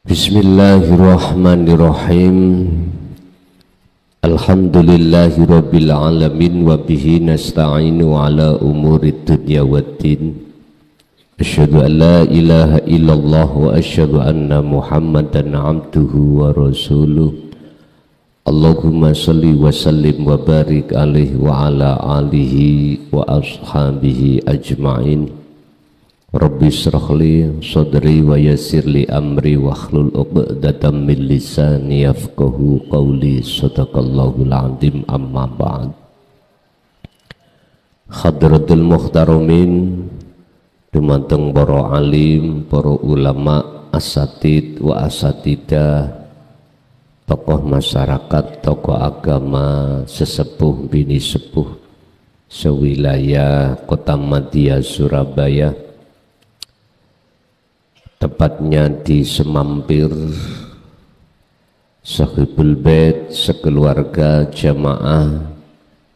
Bismillahirrahmanirrahim. Alhamdulillahi rabbil alamin wa bihi nasta'inu ala umurid dunya waddin. Asyhadu an la ilaha illallah wa asyhadu anna Muhammadan abduhu wa rasuluh. Allahumma salli wa sallim wa barik alaihi wa ala alihi wa ashabihi ajma'in. Rabbi shrah li sadri wa yassir li amri wahlul 'uqdatam min lisani yafqahu qawli. Shadaqallahul azim. Amma ba'd. Hadratul muhtaramin, dumateng para alim, para ulama, asatid wa asatidah, tokoh masyarakat, tokoh agama, sesepuh bini sepuh sewilayah Kota Madya Surabaya, tepatnya di Semampir, Sahibul Bait, sekeluarga jamaah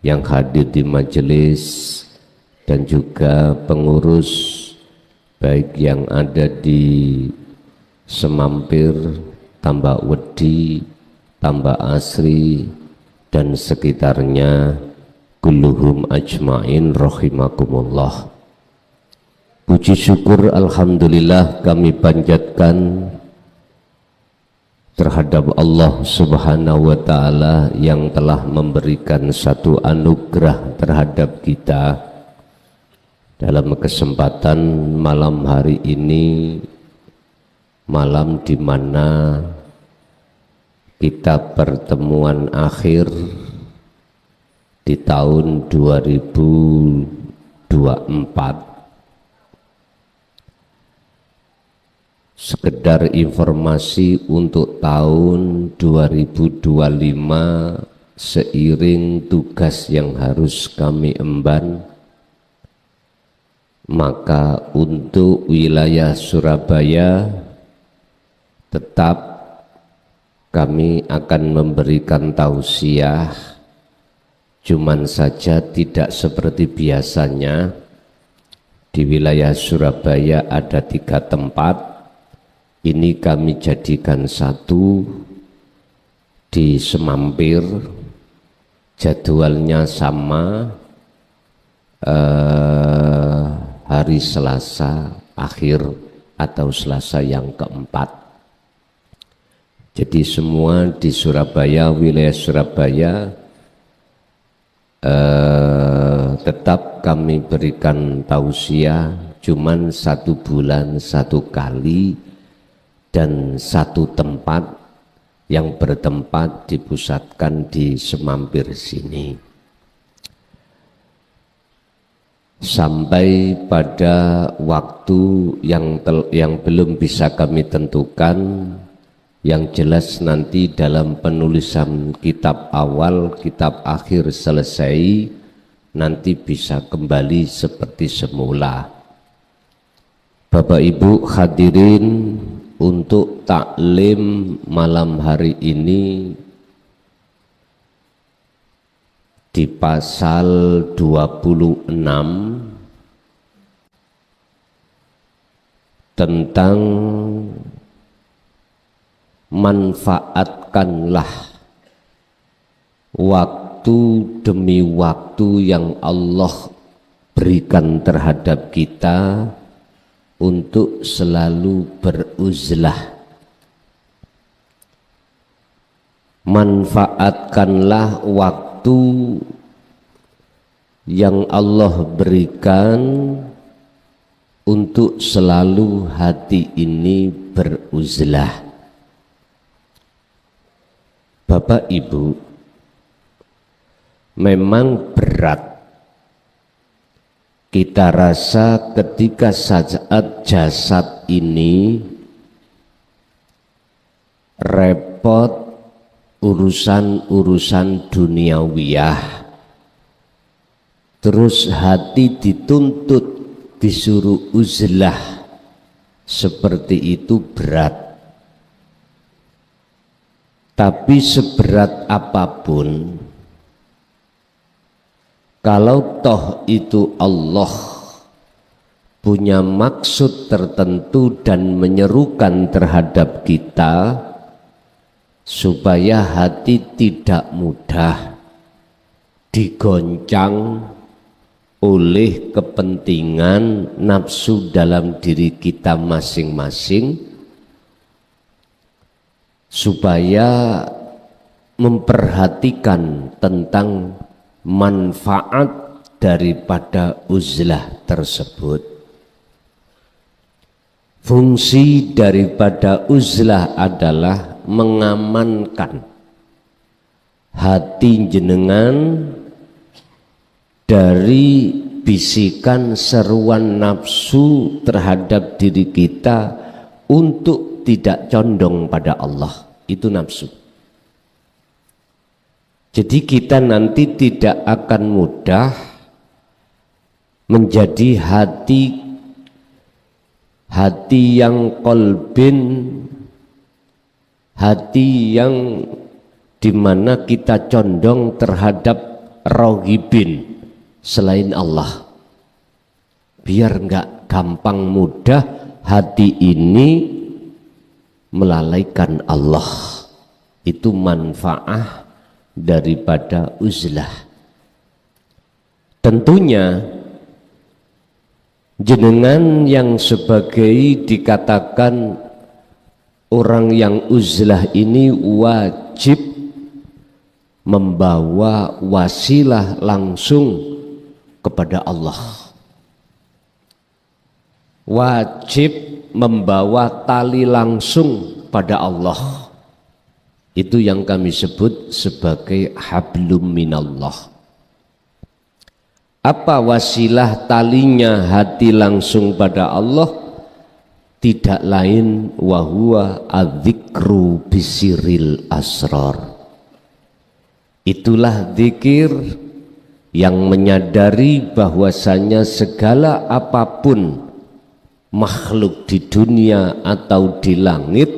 yang hadir di majelis, dan juga pengurus baik yang ada di Semampir, Tambak Wedi, Tambak Asri, dan sekitarnya, kulluhum ajma'in rahimakumullah. Puji syukur alhamdulillah kami panjatkan terhadap Allah Subhanahu wa ta'ala yang telah memberikan satu anugerah terhadap kita dalam kesempatan malam hari ini, malam di mana kita pertemuan akhir di tahun 2024. Sekedar informasi untuk tahun 2025, seiring tugas yang harus kami emban, maka untuk wilayah Surabaya tetap kami akan memberikan tausiah, cuman saja tidak seperti biasanya. Di wilayah Surabaya ada 3 tempat. Ini kami jadikan satu di Semampir, jadwalnya sama, hari Selasa akhir atau Selasa yang keempat. Jadi semua di Surabaya, wilayah Surabaya, tetap kami berikan tausiah, cuman 1 bulan 1 kali, dan 1 tempat yang bertempat dipusatkan di Semampir sini. Sampai pada waktu yang belum bisa kami tentukan, yang jelas nanti dalam penulisan kitab awal, kitab akhir selesai, nanti bisa kembali seperti semula. Bapak Ibu hadirin, untuk taklim malam hari ini di pasal 26 tentang manfaatkanlah waktu demi waktu yang Allah berikan terhadap kita untuk selalu beruzlah. Manfaatkanlah waktu yang Allah berikan untuk selalu hati ini beruzlah. Bapak Ibu, memang berat kita rasa ketika saat jasad ini repot urusan-urusan duniawiyah, terus hati dituntut disuruh uzlah, seperti itu berat. Tapi seberat apapun, kalau toh itu Allah punya maksud tertentu dan menyerukan terhadap kita supaya hati tidak mudah digoncang oleh kepentingan nafsu dalam diri kita masing-masing, supaya memperhatikan tentang manfaat daripada uzlah tersebut. Fungsi daripada uzlah adalah mengamankan hati jenengan dari bisikan seruan nafsu terhadap diri kita untuk tidak condong pada Allah. Itu nafsu. Jadi kita nanti tidak akan mudah menjadi hati yang qalbin, hati yang dimana kita condong terhadap rohibin selain Allah. Biar enggak gampang mudah hati ini melalaikan Allah. Itu manfaat daripada uzlah. Tentunya jenengan yang sebagai dikatakan orang yang uzlah ini wajib membawa wasilah langsung kepada Allah, wajib membawa tali langsung pada Allah. Itu yang kami sebut sebagai hablum minallah. Apa wasilah talinya hati langsung pada Allah? Tidak lain wahuwa adzikru bisiril asrar. Itulah zikir yang menyadari bahwasanya segala apapun makhluk di dunia atau di langit,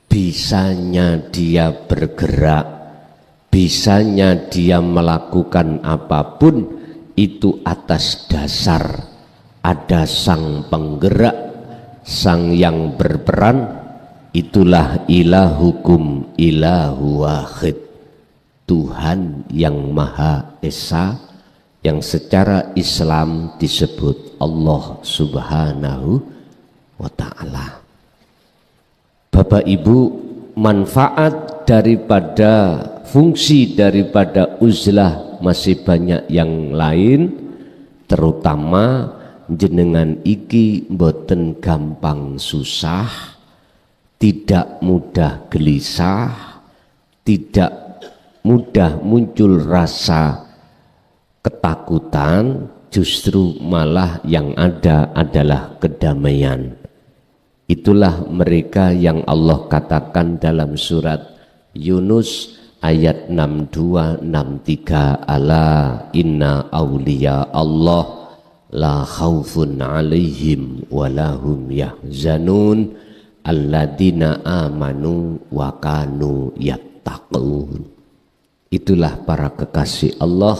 bisanya dia bergerak, bisanya dia melakukan apapun itu atas dasar ada sang penggerak, sang yang berperan. Itulah ilahukum ilahu wahid, Tuhan yang Maha Esa, yang secara Islam disebut Allah Subhanahu wa Ta'ala. Bapak Ibu, manfaat daripada fungsi daripada uzlah masih banyak yang lain, terutama jenengan iki mboten gampang susah, tidak mudah gelisah, tidak mudah muncul rasa ketakutan, justru malah yang ada adalah kedamaian. Itulah mereka yang Allah katakan dalam surat Yunus ayat 62-63, ala inna awliya Allah la khawfun alaihim walahum yahzanun alladzina amanu wa kanu yattaqun. Itulah para kekasih Allah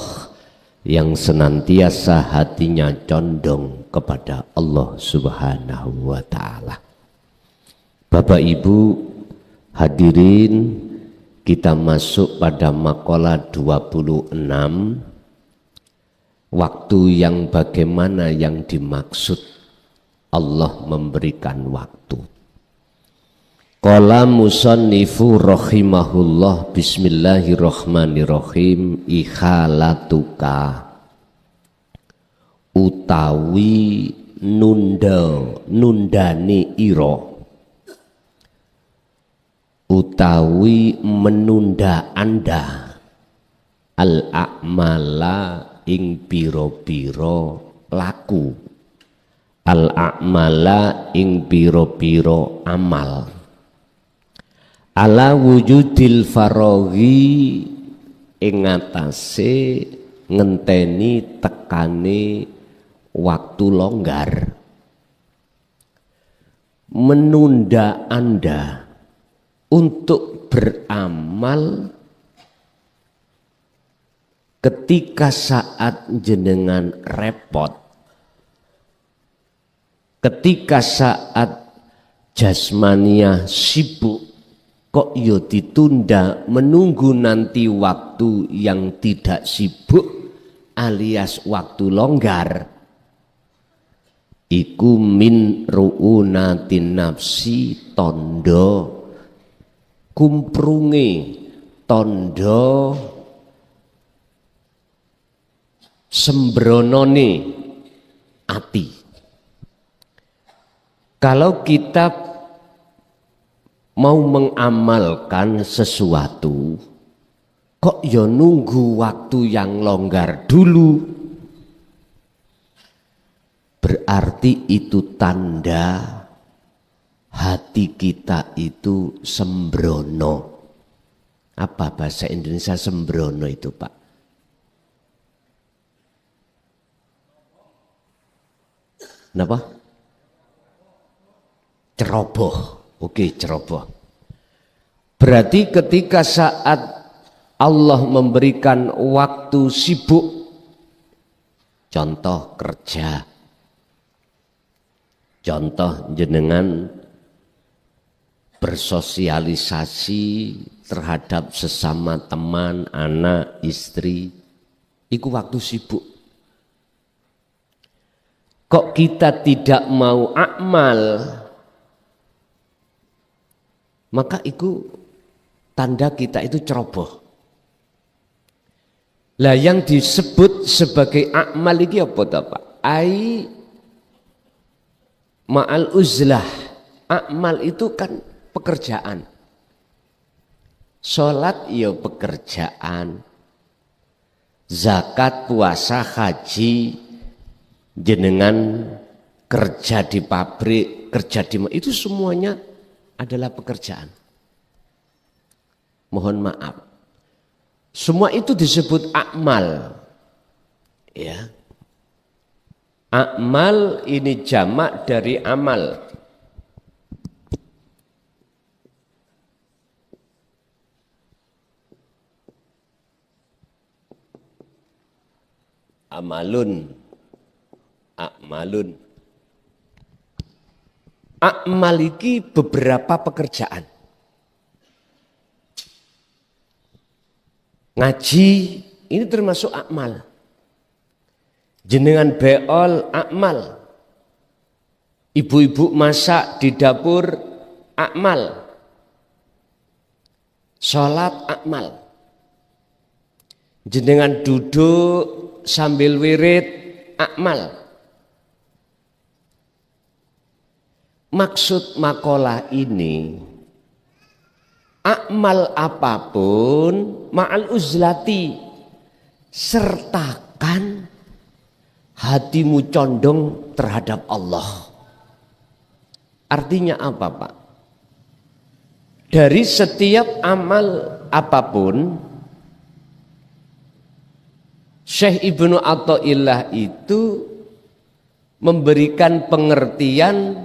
yang senantiasa hatinya condong kepada Allah Subhanahu wa Ta'ala. Bapak Ibu hadirin, kita masuk pada makalah 26, waktu yang bagaimana yang dimaksud Allah memberikan waktu. Qala musannifu rahimahullah, bismillahirrahmanirrahim, ikhalatuka utawi nundani iro, utawi menunda anda al-a'mala ing piro-piro laku, al-a'mala ing piro-piro amal, ala wujudil faraghi ing atase ngenteni tekane waktu longgar. Menunda Anda untuk beramal ketika saat jenengan repot, ketika saat jasmania sibuk, kok yo ditunda menunggu nanti waktu yang tidak sibuk alias waktu longgar. Iku min ru'unatin nafsi, tondo kumprunge, tondo sembronone ati. Kalau kita mau mengamalkan sesuatu, kok ya nunggu waktu yang longgar dulu, berarti itu tanda hati kita itu sembrono. Apa bahasa Indonesia sembrono itu, Pak? Kenapa? Ceroboh. Oke, ceroboh. Berarti ketika saat Allah memberikan waktu sibuk, contoh kerja, contoh jenengan bersosialisasi terhadap sesama teman, anak, istri, itu waktu sibuk. Kok kita tidak mau amal, maka itu tanda kita itu ceroboh. Lah yang disebut sebagai amal ini apa Pak? Ai ma'al uzlah. Amal itu kan pekerjaan. Sholat ya pekerjaan. Zakat, puasa, haji, jenengan kerja di pabrik, kerja di itu semuanya adalah pekerjaan. Mohon maaf. Semua itu disebut akmal. Ya. Akmal ini jamak dari amal. Amalun. Akmalun. Akmal iki beberapa pekerjaan. Ngaji ini termasuk akmal. Jenengan beol akmal. Ibu-ibu masak di dapur akmal. Sholat akmal. Jenengan duduk sambil wirid akmal. Maksud makalah ini, akmal apapun ma'al uzlati, sertakan hatimu condong terhadap Allah. Artinya apa Pak? Dari setiap amal apapun, Syekh Ibnu Athaillah itu memberikan pengertian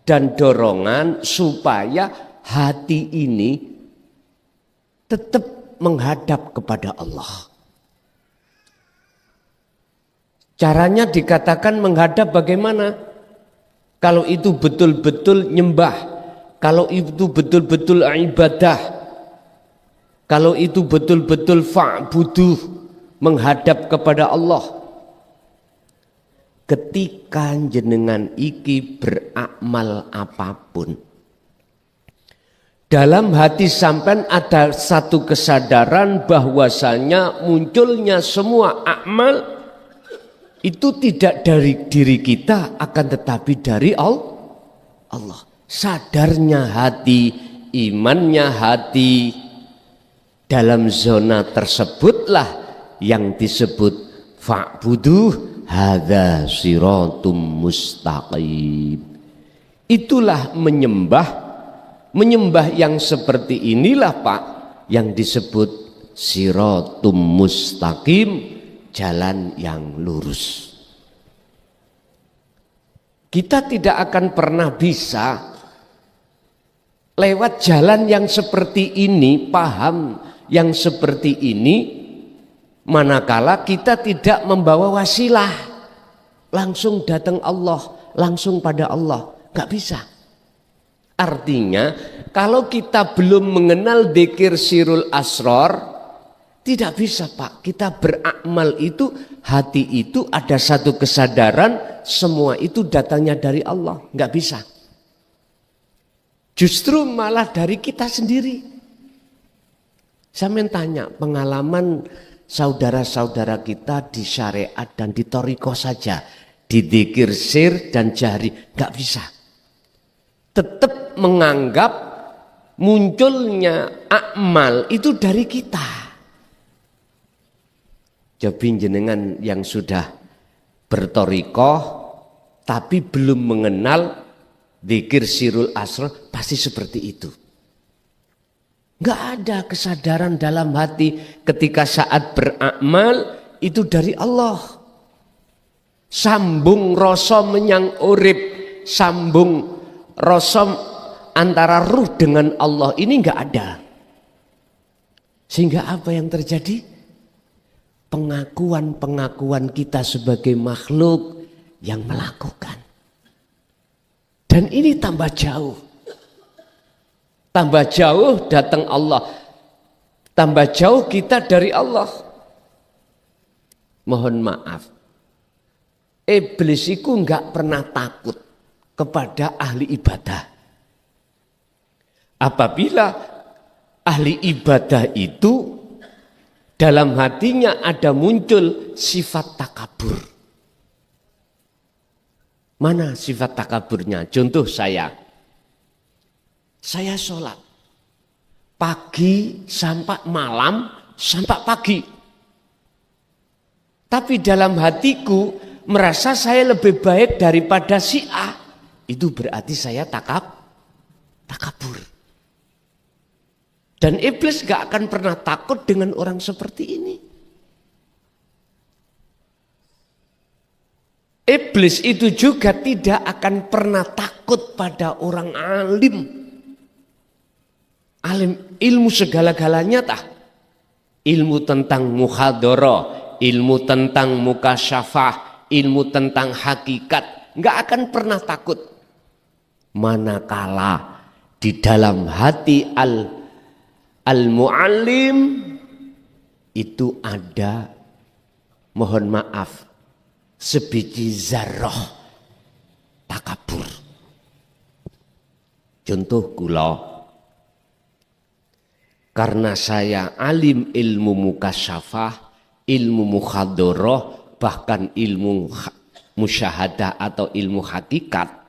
dan dorongan supaya hati ini tetap menghadap kepada Allah. Caranya dikatakan menghadap bagaimana? Kalau itu betul-betul nyembah, kalau itu betul-betul ibadah, kalau itu betul-betul fa'buduh, menghadap kepada Allah. Ketika jenengan iki beramal apapun, dalam hati sampean ada satu kesadaran bahwasanya munculnya semua amal itu tidak dari diri kita, akan tetapi dari Allah. Sadarnya hati, imannya hati, dalam zona tersebutlah yang disebut fa'buduh hadza siratum mustaqim. Itulah menyembah yang seperti inilah Pak yang disebut siratum mustaqim, jalan yang lurus. Kita tidak akan pernah bisa lewat jalan yang seperti ini, paham yang seperti ini, manakala kita tidak membawa wasilah, langsung datang Allah, langsung pada Allah. Gak bisa. Artinya kalau kita belum mengenal dzikir sirul asror, tidak bisa Pak. Kita beramal itu, hati itu ada satu kesadaran, semua itu datangnya dari Allah. Gak bisa. Justru malah dari kita sendiri. Saya tanya pengalaman saudara-saudara kita di syariat dan di thariqah saja. Di dzikir sir dan jahri. Gak bisa. Tetap menganggap munculnya amal itu dari kita. Jadi jenengan yang sudah berthariqah tapi belum mengenal dzikir sirul asrar pasti seperti itu. Enggak ada kesadaran dalam hati ketika saat beramal itu dari Allah. Sambung rasa menyang urip, sambung rasa antara ruh dengan Allah ini enggak ada. Sehingga apa yang terjadi? Pengakuan-pengakuan kita sebagai makhluk yang melakukan. Dan ini tambah jauh. Tambah jauh datang Allah. Tambah jauh kita dari Allah. Mohon maaf. Iblis itu enggak pernah takut kepada ahli ibadah. Apabila ahli ibadah itu dalam hatinya ada muncul sifat takabur. Mana sifat takaburnya? Contoh saya sholat pagi sampai malam sampai pagi. Tapi dalam hatiku merasa saya lebih baik daripada si A. Itu berarti saya takabur. Dan iblis gak akan pernah takut dengan orang seperti ini. Iblis itu juga tidak akan pernah takut pada orang alim. Alim ilmu segala-galanya tah. Ilmu tentang muhadharah, ilmu tentang mukasyafah, ilmu tentang hakikat. Enggak akan pernah takut. Manakala di dalam hati al-mu'allim itu ada, mohon maaf, sebiji zarrah takabur. Contoh kula. Karena saya alim ilmu mukasyafah, ilmu muhadharah, bahkan ilmu musyahadah atau ilmu hakikat,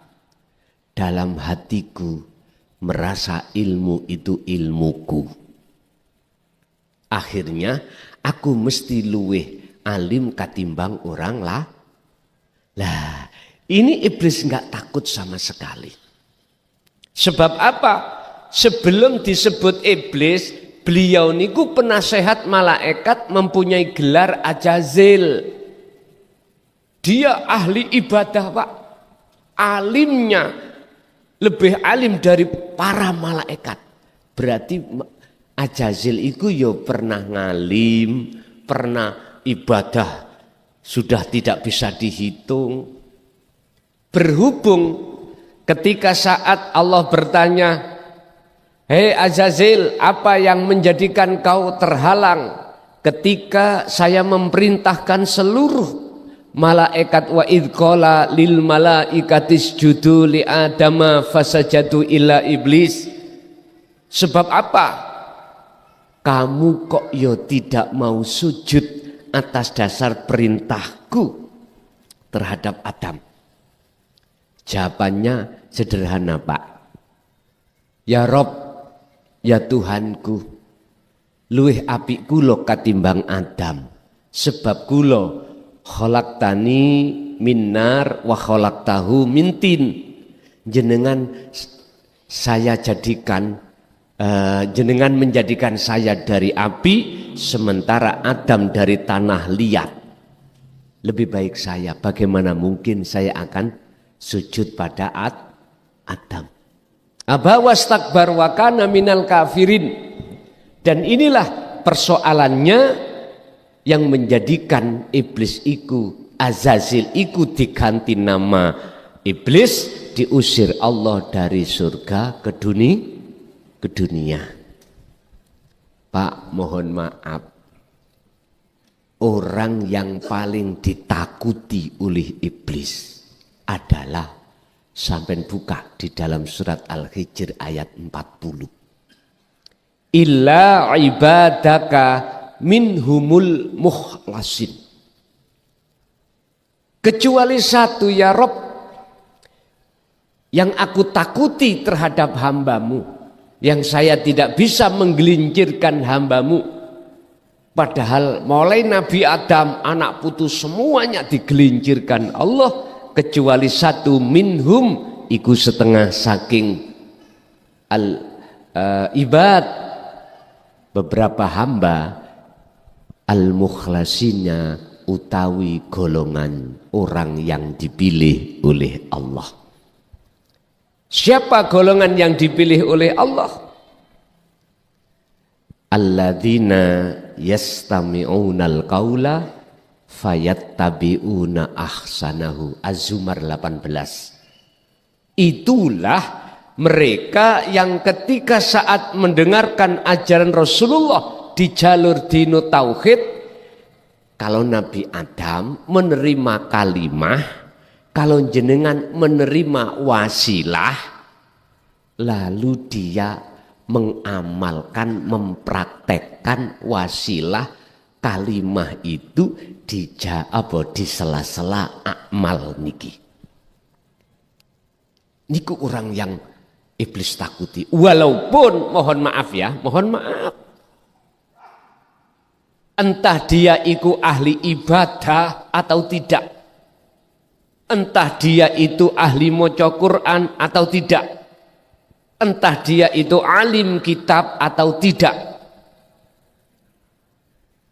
dalam hatiku merasa ilmu itu ilmuku. Akhirnya aku mesti luweh alim katimbang orang lah. Lah, ini iblis enggak takut sama sekali. Sebab apa? Sebelum disebut iblis, beliau niku penasehat malaikat, mempunyai gelar Ajazil. Dia ahli ibadah, Pak. Alimnya lebih alim dari para malaikat. Berarti Ajazil itu ya pernah ngalim, pernah ibadah sudah tidak bisa dihitung. Berhubung ketika saat Allah bertanya, hei Ajazil, apa yang menjadikan kau terhalang ketika saya memerintahkan seluruh malaikat, wa idh qala lil malaikati isjudu li adama fasajadu illa iblis. Sebab apa? Kamu kok yo tidak mau sujud atas dasar perintahku terhadap Adam? Jawabannya sederhana, Pak. Ya Rob, ya Tuhanku, luwih apik kula katimbang Adam. Sebab kula khalaqtani minnar wa khalaqtahu min tin. Jenengan saya jadikan jenengan menjadikan saya dari api, sementara Adam dari tanah liat. Lebih baik saya, bagaimana mungkin saya akan sujud pada Adam? Aba wastakbar wa kana minal kafirin. Dan inilah persoalannya yang menjadikan iblis iku, Azazil iku diganti nama Iblis diusir Allah dari surga ke dunia. Pak, mohon maaf. Orang yang paling ditakuti oleh iblis adalah, sampai buka di dalam surat Al-Hijr ayat 40. Illa ibadaka minhumul mukhlasin. Kecuali satu ya Rob, yang aku takuti terhadap hambamu, yang saya tidak bisa menggelincirkan hambamu. Padahal mulai Nabi Adam, anak putus semuanya digelincirkan Allah, kecuali satu minhum, iku setengah saking ibad, beberapa hamba, al-mukhlasinya, utawi golongan orang yang dipilih oleh Allah. Siapa golongan yang dipilih oleh Allah? Alladzina yastami'unal qaula fayattabi'una ahsanahu. Az-Zumar 18. Itulah mereka yang ketika saat mendengarkan ajaran Rasulullah di jalur dino tauhid, kalau Nabi Adam menerima kalimah, kalau jenengan menerima wasilah, lalu dia mengamalkan, mempraktekkan wasilah kalimah itu di sela-sela amal niki. Niku orang yang iblis takuti. Walaupun mohon maaf ya, mohon maaf. Entah dia itu ahli ibadah atau tidak. Entah dia itu ahli maca Quran atau tidak. Entah dia itu alim kitab atau tidak.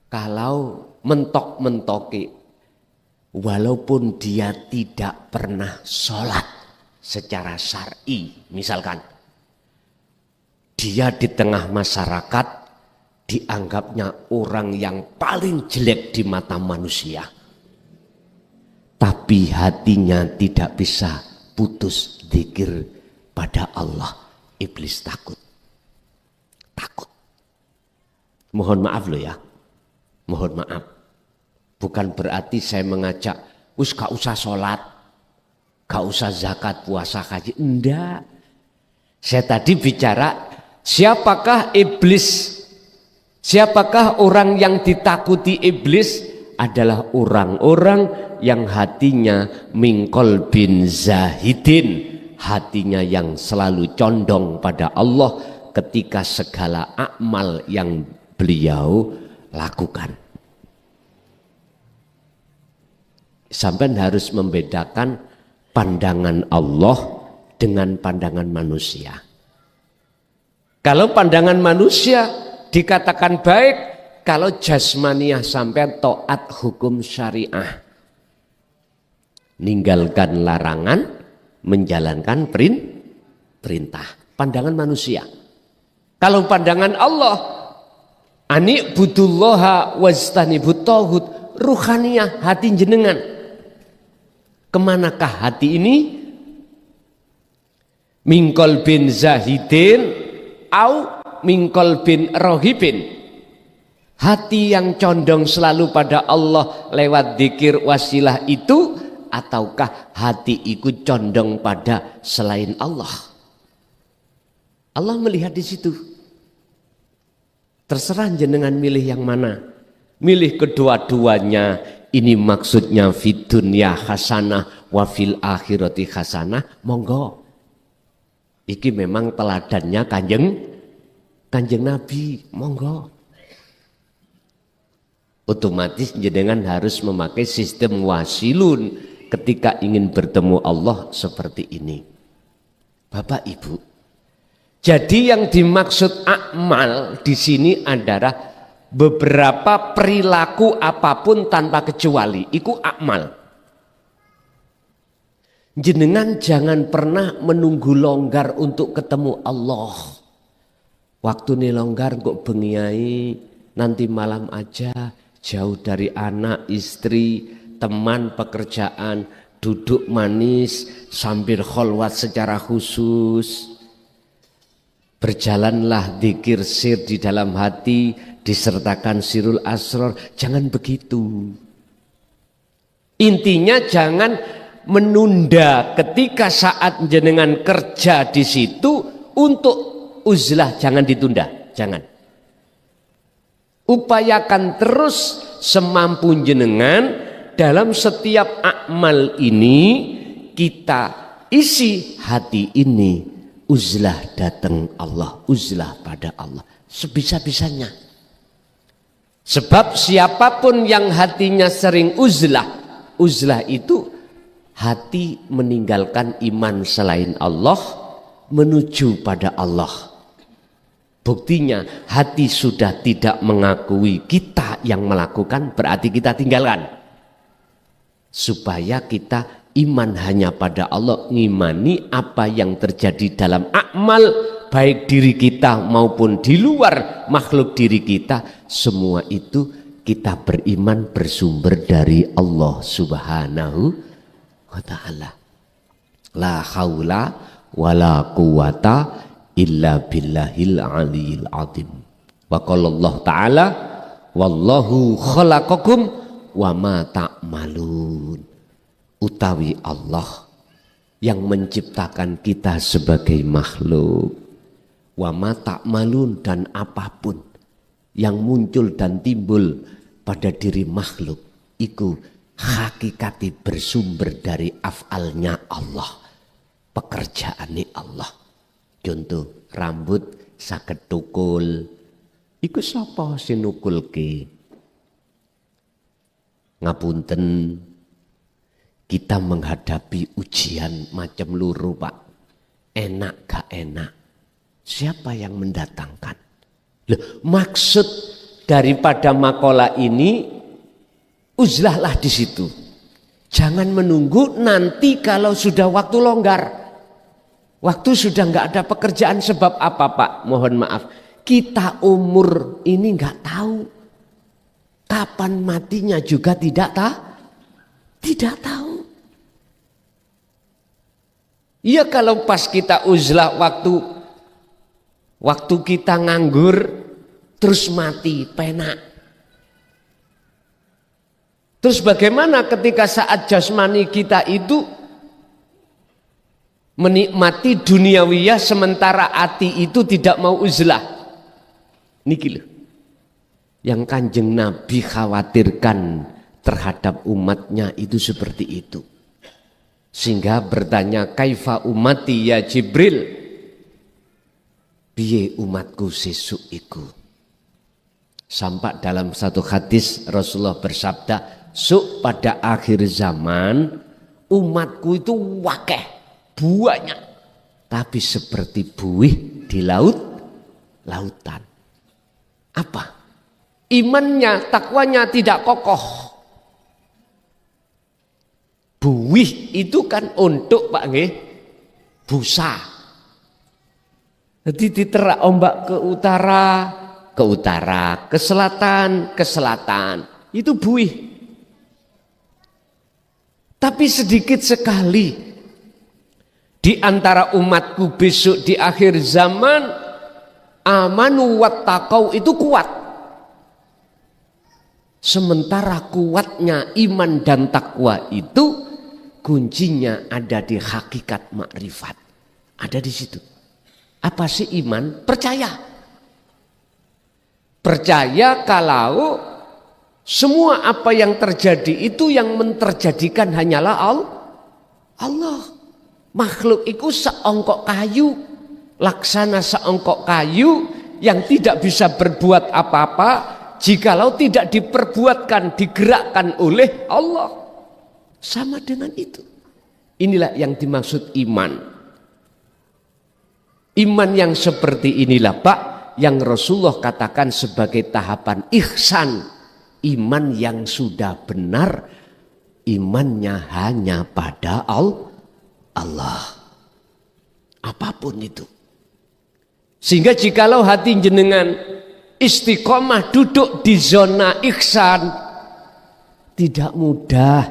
Kalau mentok-mentoki, walaupun dia tidak pernah sholat secara syar'i, misalkan dia di tengah masyarakat dianggapnya orang yang paling jelek di mata manusia, tapi hatinya tidak bisa putus dzikir pada Allah. Iblis takut. Mohon maaf loh ya, mohon maaf. Bukan berarti saya mengajak, gak usah sholat, gak usah zakat, puasa, haji. Enggak. Saya tadi bicara siapakah iblis, siapakah orang yang ditakuti iblis, adalah orang-orang yang hatinya mingkol bin zahidin, hatinya yang selalu condong pada Allah ketika segala amal yang beliau lakukan. Sampai harus membedakan pandangan Allah dengan pandangan manusia. Kalau pandangan manusia dikatakan baik kalau jasmaniah sampai taat hukum syariah, ninggalkan larangan, menjalankan perintah. Pandangan manusia. Kalau pandangan Allah, ani'budullaha wajtanibut tauhid, ruhaniyah, hati jenengan. Kemanakah hati ini? Mingkol bin zahidin au mingkol bin rohibin. Hati yang condong selalu pada Allah lewat dzikir wasilah itu, ataukah hati ikut condong pada selain Allah? Allah melihat di situ. Terserah jenengan milih yang mana. Milih kedua-duanya. Ini maksudnya fid dunya hasanah wa fil akhirati hasanah. Monggo. Iki memang teladannya kanjeng Nabi. Monggo. Otomatis jenengan harus memakai sistem wasilun ketika ingin bertemu Allah seperti ini. Bapak Ibu, jadi yang dimaksud amal di sini adalah beberapa perilaku apapun tanpa kecuali, itu amal. Jenengan jangan pernah menunggu longgar untuk ketemu Allah. Waktu ini longgar kok bengiai, nanti malam aja, jauh dari anak, istri, teman, pekerjaan, duduk manis sambil kholwat secara khusus. Berjalanlah dzikir sir di dalam hati disertakan sirul asror. Jangan begitu. Intinya jangan menunda ketika saat jenengan kerja di situ untuk uzlah, jangan ditunda, jangan. Upayakan terus semampu jenengan dalam setiap amal ini kita isi hati ini uzlah datang Allah, uzlah pada Allah sebisa-bisanya. Sebab siapapun yang hatinya sering uzlah itu hati meninggalkan iman selain Allah menuju pada Allah. Buktinya hati sudah tidak mengakui kita yang melakukan, berarti kita tinggalkan. Supaya kita iman hanya pada Allah, ngimani apa yang terjadi dalam amal baik diri kita maupun di luar makhluk diri kita, semua itu kita beriman bersumber dari Allah Subhanahu wa ta'ala. La haula wala quwata illa billahil aliyil azim. Wa qala Allah ta'ala wallahu khalaqakum wa ma ta'malun. Utawi Allah yang menciptakan kita sebagai makhluk. Wa ma ta'malun, dan apapun yang muncul dan timbul pada diri makhluk itu hakikati bersumber dari af'alnya Allah, pekerjaannya Allah. Contoh rambut saged tukul, iku sapa sing nukulke? Ngapunten, kita menghadapi ujian macam luru Pak, enak gak enak, siapa yang mendatangkan? Loh, maksud daripada makalah ini uzlahlah di situ. Jangan menunggu nanti kalau sudah waktu longgar. Waktu sudah nggak ada pekerjaan. Sebab apa Pak? Mohon maaf. Kita umur ini nggak tahu. Kapan matinya juga tidak tahu. Iya, kalau pas kita uzlah waktu kita nganggur terus mati, penak. Terus bagaimana ketika saat jasmani kita itu menikmati duniawiyah sementara hati itu tidak mau uzlah? Niki loh yang Kanjeng Nabi khawatirkan terhadap umatnya itu seperti itu. Sehingga bertanya, kaifa umati ya Jibril? Piye umatku sesuk iku? Sampai dalam satu hadis Rasulullah bersabda, "Suk pada akhir zaman umatku itu wakeh, banyak, tapi seperti buih di lautan." Apa? Imannya, takwanya tidak kokoh. Buih itu kan untuk Pak nggih, busa. Jadi diterak ombak ke utara, ke selatan, itu buih. Tapi sedikit sekali di antara umatku besok di akhir zaman amanu wattaqau itu kuat. Sementara kuatnya iman dan takwa itu kuncinya ada di hakikat makrifat. Ada di situ. Apa sih iman? Percaya. Percaya kalau semua apa yang terjadi itu yang menterjadikan hanyalah Allah. Makhluk itu seongkok kayu, laksana seongkok kayu yang tidak bisa berbuat apa-apa jikalau tidak diperbuatkan, digerakkan oleh Allah. Sama dengan itu. Inilah yang dimaksud iman. Iman yang seperti inilah Pak yang Rasulullah katakan sebagai tahapan ihsan. Iman yang sudah benar, imannya hanya pada Allah. Apapun itu. Sehingga jikalau hati jenengan istiqomah duduk di zona ihsan, tidak mudah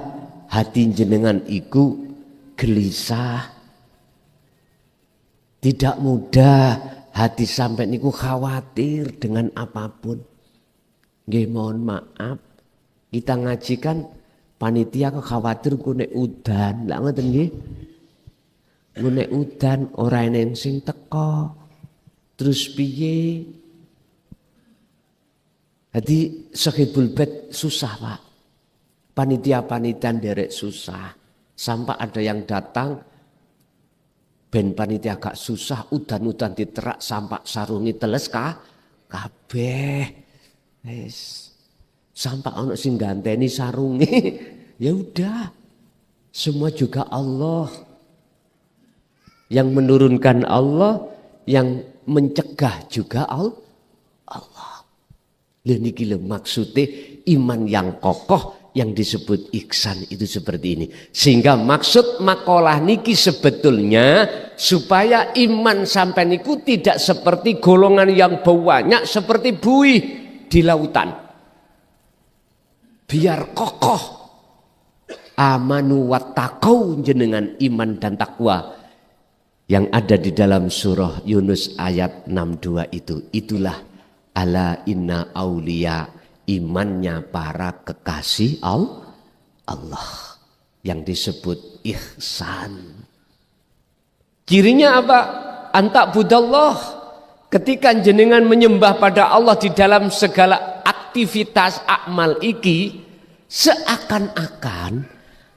hati jenengan iku gelisah, tidak mudah hati sampai niku khawatir dengan apapun. Nggih mohon maaf, kita ngajikan panitia kok khawatir ku nek udan, lha ngoten nggih. Ku nek udan ora enen sing teko. Terus piye? Jadi sahibul bait susah Pak. Panitia-panitia derek susah. Sampai ada yang datang, ben panitia agak susah, udan-udan diterak sampai sarungi teles kabeh. Wis. Sampai ono sing ganteni sarungi. Ya udah. Semua juga Allah. Yang menurunkan Allah, yang mencegah juga Allah. Lha niki lho maksude iman yang kokoh yang disebut ihsan itu seperti ini. Sehingga maksud makalah niki sebetulnya supaya iman sampai niku tidak seperti golongan yang banyak seperti buih di lautan. Biar kokoh. Amanu wattaqau jenengan iman dan takwa yang ada di dalam surah Yunus ayat 62 itu. Itulah ala inna aulia, imannya para kekasih Allah yang disebut ihsan. Cirinya apa? Antak budallah, ketika jenengan menyembah pada Allah di dalam segala aktivitas amal iki, seakan-akan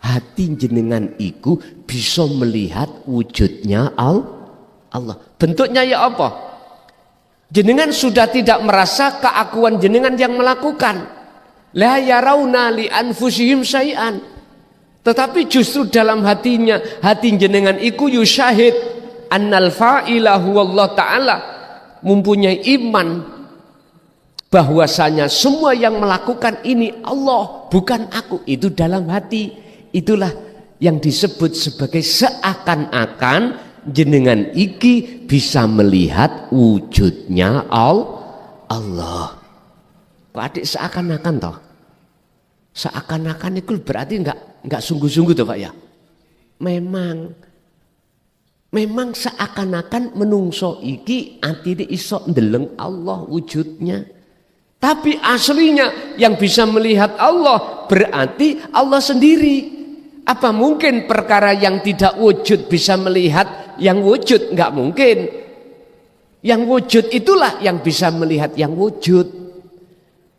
hati jenengan iku bisa melihat wujudnya Allah. Bentuknya ya apa? Jenengan sudah tidak merasa keakuan jenengan yang melakukan. La yarawna li anfusihim syai'an. Tetapi justru dalam hatinya, hati jenengan iku yusyahid annal fa'ila huwallah ta'ala, mempunyai iman bahwasanya semua yang melakukan ini Allah, bukan aku. Itu dalam hati. Itulah yang disebut sebagai seakan-akan jenengan iki bisa melihat wujudnya Allah. Kok adik seakan-akan toh? Seakan-akan itu berarti enggak sungguh-sungguh toh Pak ya? Memang seakan-akan menungso iki atine iso ndeleng Allah wujudnya. Tapi aslinya yang bisa melihat Allah berarti Allah sendiri. Apa mungkin perkara yang tidak wujud bisa melihat yang wujud? Enggak mungkin. Yang wujud itulah yang bisa melihat yang wujud.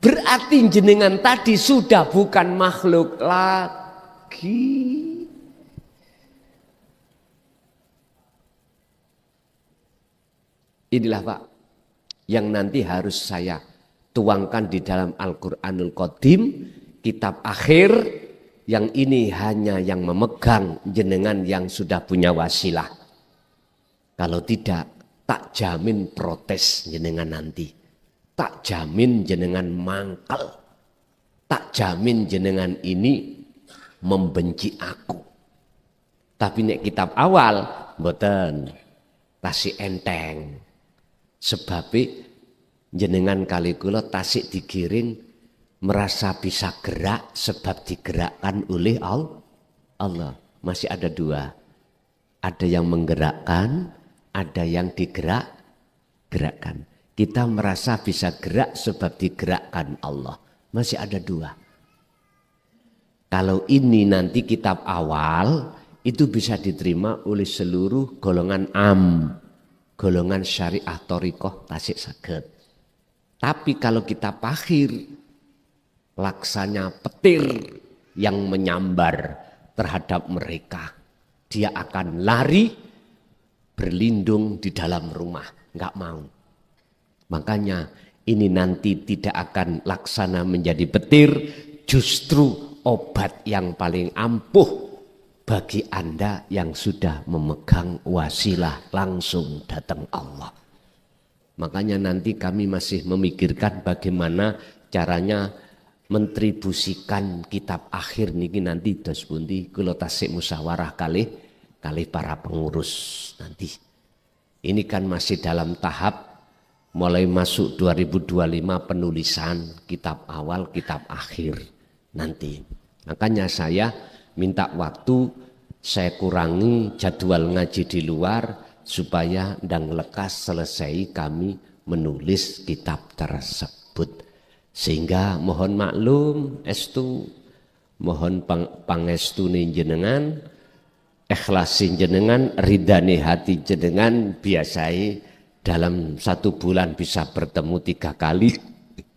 Berarti jenengan tadi sudah bukan makhluk lagi. Inilah Pak yang nanti harus saya tuangkan di dalam Al-Quranul Qadim, kitab akhir. Yang ini hanya yang memegang jenengan yang sudah punya wasilah. Kalau tidak, tak jamin protes jenengan nanti. Tak jamin jenengan mangkel. Tak jamin jenengan ini membenci aku. Tapi nek kitab awal, mboten tasik enteng. Sebab jenengan kali kula tasik digiring merasa bisa gerak sebab digerakkan oleh Allah. Masih ada dua. Ada yang menggerakkan, ada yang digerakkan. Kita merasa bisa gerak sebab digerakkan Allah. Masih ada dua. Kalau ini nanti kitab awal, itu bisa diterima oleh seluruh golongan golongan syariah thariqah tasik saged. Tapi kalau kitab akhir, laksanya petir yang menyambar terhadap mereka. Dia akan lari berlindung di dalam rumah. Enggak mau. Makanya ini nanti tidak akan laksana menjadi petir. Justru obat yang paling ampuh bagi Anda yang sudah memegang wasilah langsung datang Allah. Makanya nanti kami masih memikirkan bagaimana caranya mentribusikan kitab akhir niki nanti dos pundi kula tasik musyawarah kali para pengurus nanti. Ini kan masih dalam tahap mulai masuk 2025 penulisan kitab awal, kitab akhir nanti. Makanya saya minta waktu saya kurangi jadwal ngaji di luar supaya ndang lekas selesai kami menulis kitab tersebut. Sehingga mohon maklum estu, mohon pangestune jenengan, ikhlasin jenengan, ridane hati jenengan. Biasai dalam 1 bulan bisa bertemu 3 kali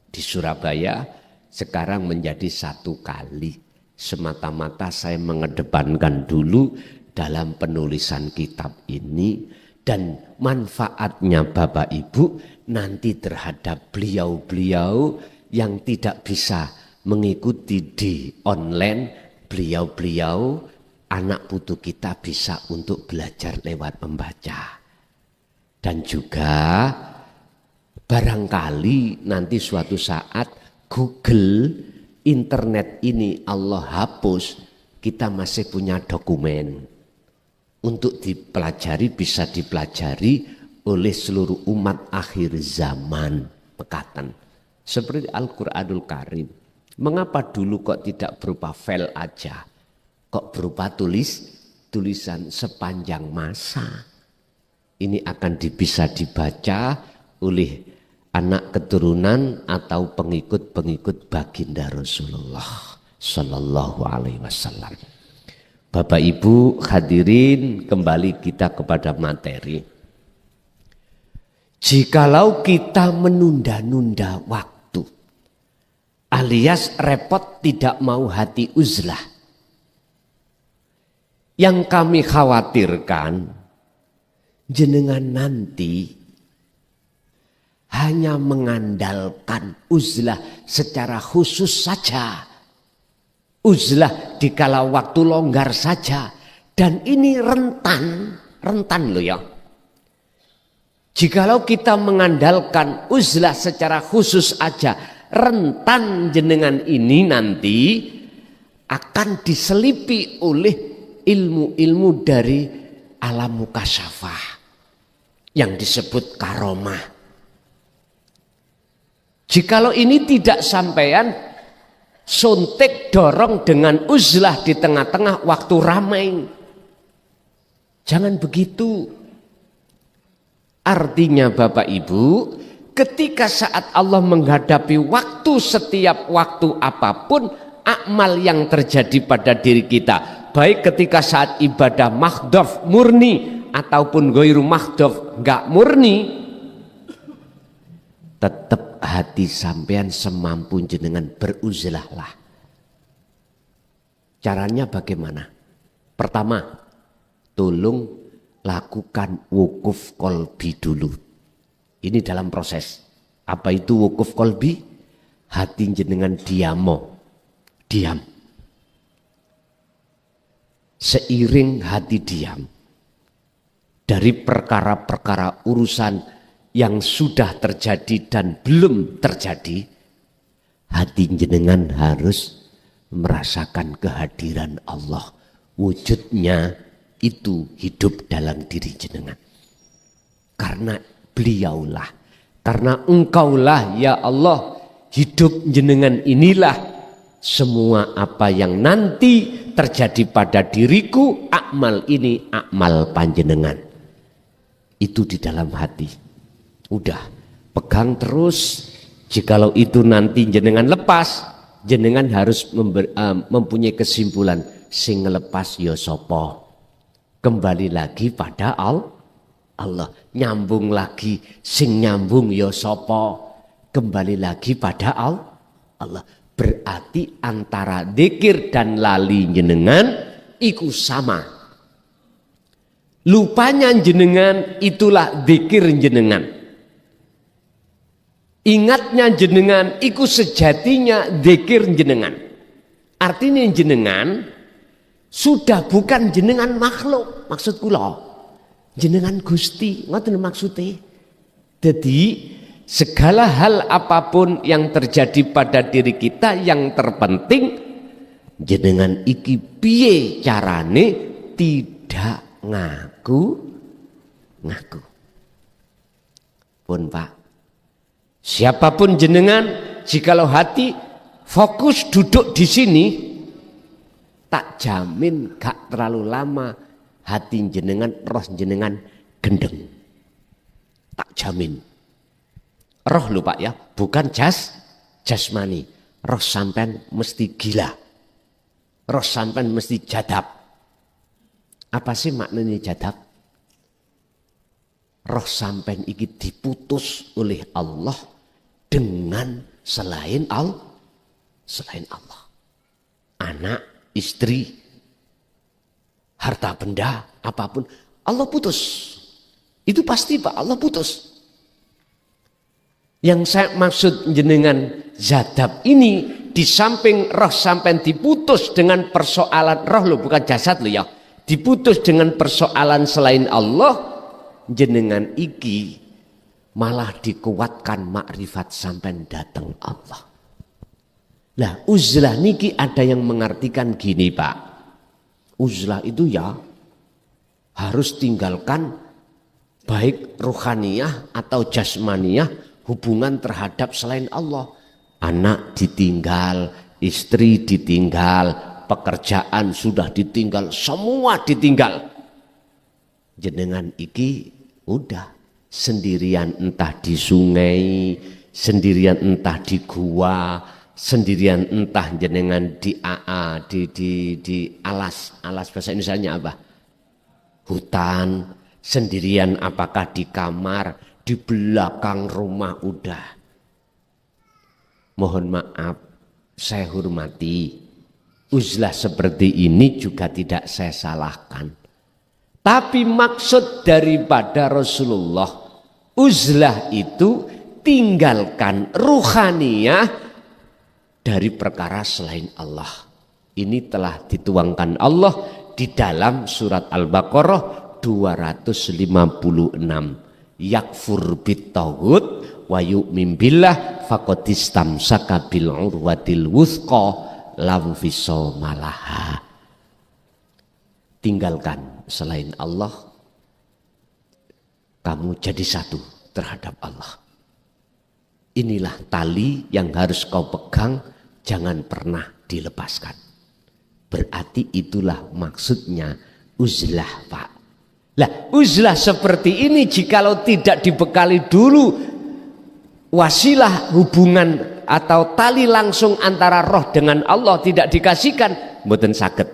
di Surabaya, sekarang menjadi 1 kali. Semata-mata saya mengedepankan dulu dalam penulisan kitab ini, dan manfaatnya Bapak Ibu nanti terhadap beliau-beliau yang tidak bisa mengikuti di online, beliau-beliau anak putu kita bisa untuk belajar lewat membaca. Dan juga barangkali nanti suatu saat Google, internet ini Allah hapus, kita masih punya dokumen untuk dipelajari, bisa dipelajari oleh seluruh umat akhir zaman pekatan. Seperti Al-Quranul Karim. Mengapa dulu kok tidak berupa file aja? Kok berupa tulisan sepanjang masa? Ini akan bisa dibaca oleh anak keturunan atau pengikut-pengikut baginda Rasulullah Sallallahu Alaihi Wasallam. Bapak Ibu hadirin, kembali kita kepada materi. Jikalau kita menunda-nunda waktu, alias repot tidak mau hati uzlah, yang kami khawatirkan jenengan nanti hanya mengandalkan uzlah secara khusus saja. Uzlah dikala waktu longgar saja. Dan ini rentan loh ya. Jikalau kita mengandalkan uzlah secara khusus aja, rentan jenengan ini nanti akan diselipi oleh ilmu-ilmu dari alam mukasyafah yang disebut karomah. Jikalau ini tidak sampean suntik dorong dengan uzlah di tengah-tengah waktu ramai, jangan begitu. Artinya Bapak Ibu, ketika saat Allah menghadapi waktu, setiap waktu apapun, amal yang terjadi pada diri kita, baik ketika saat ibadah mahdhaf murni ataupun ghairu mahdhaf enggak murni, tetap hati sampean semampu jenengan beruzlahlah. Caranya bagaimana? Pertama, tolong lakukan wukuf kolbi dulu. Ini dalam proses. Apa itu wukuf kolbi? Hati jenengan diam. Seiring hati diam dari perkara-perkara urusan yang sudah terjadi dan belum terjadi, hati jenengan harus merasakan kehadiran Allah. Wujudnya itu hidup dalam diri jenengan. Karena beliaulah, karena engkaulah ya Allah, hidup jenengan inilah semua apa yang nanti terjadi pada diriku, akmal ini akmal panjenengan. Itu di dalam hati. Udah, pegang terus. Jikalau itu nanti jenengan lepas, jenengan harus mempunyai kesimpulan, sing ngelepas ya sapa. Kembali lagi pada Allah. Nyambung lagi, sing nyambung ya sapa. Kembali lagi pada Allah. Berarti antara dzikir dan lali jenengan iku sama. Lupanya jenengan itulah dzikir jenengan. Ingatnya jenengan iku sejatinya dzikir jenengan. Artinya jenengan sudah bukan jenengan makhluk, maksud kula. Jenengan Gusti, ngoten maksudnya. Jadi segala hal apapun yang terjadi pada diri kita, yang terpenting jenengan iki piye carane tidak ngaku. Pun Pak, siapapun jenengan, jikalau hati fokus duduk di sini, tak jamin gak terlalu lama hati jenengan, roh jenengan gendeng. Tak jamin. Roh lho Pak ya, bukan jasmani. Roh sampean mesti gila. Roh sampean mesti jadab. Apa sih maknanya jadab? Roh sampean iki diputus oleh Allah dengan selain Allah. Anak, istri, harta benda, apapun, Allah putus. Itu pasti Pak, Allah putus. Yang saya maksud jenengan jadab ini, di samping roh sampai diputus dengan persoalan roh lo, bukan jasad lo ya, diputus dengan persoalan selain Allah, jenengan iki malah dikuatkan makrifat sampai datang Allah. Lah uzlah niki ada yang mengartikan gini Pak. Uzlah itu ya harus tinggalkan baik ruhaniyah atau jasmaniyah, hubungan terhadap selain Allah. Anak ditinggal, istri ditinggal, pekerjaan sudah ditinggal, semua ditinggal. Jenengan iki udah sendirian, entah di sungai, sendirian entah di gua, sendirian entah jenengan di AA, di alas bahasa Indonesianya apa? Hutan, sendirian apakah di kamar, di belakang rumah udah. Mohon maaf, saya hormati. Uzlah seperti ini juga tidak saya salahkan. Tapi maksud daripada Rasulullah, uzlah itu tinggalkan ruhaniyah dari perkara selain Allah. Ini telah dituangkan Allah di dalam surat Al-Baqarah 256. Yakfur bit-taghut wa yu'min billah faqad istamsaka bil urwatil wuthqa lam fisama laha. Tinggalkan selain Allah, kamu jadi satu terhadap Allah. Inilah tali yang harus kau pegang, jangan pernah dilepaskan. Berarti itulah maksudnya uzlah Pak. Lah uzlah seperti ini jikalau tidak dibekali dulu wasilah hubungan atau tali langsung antara roh dengan Allah tidak dikasihkan, mboten saged.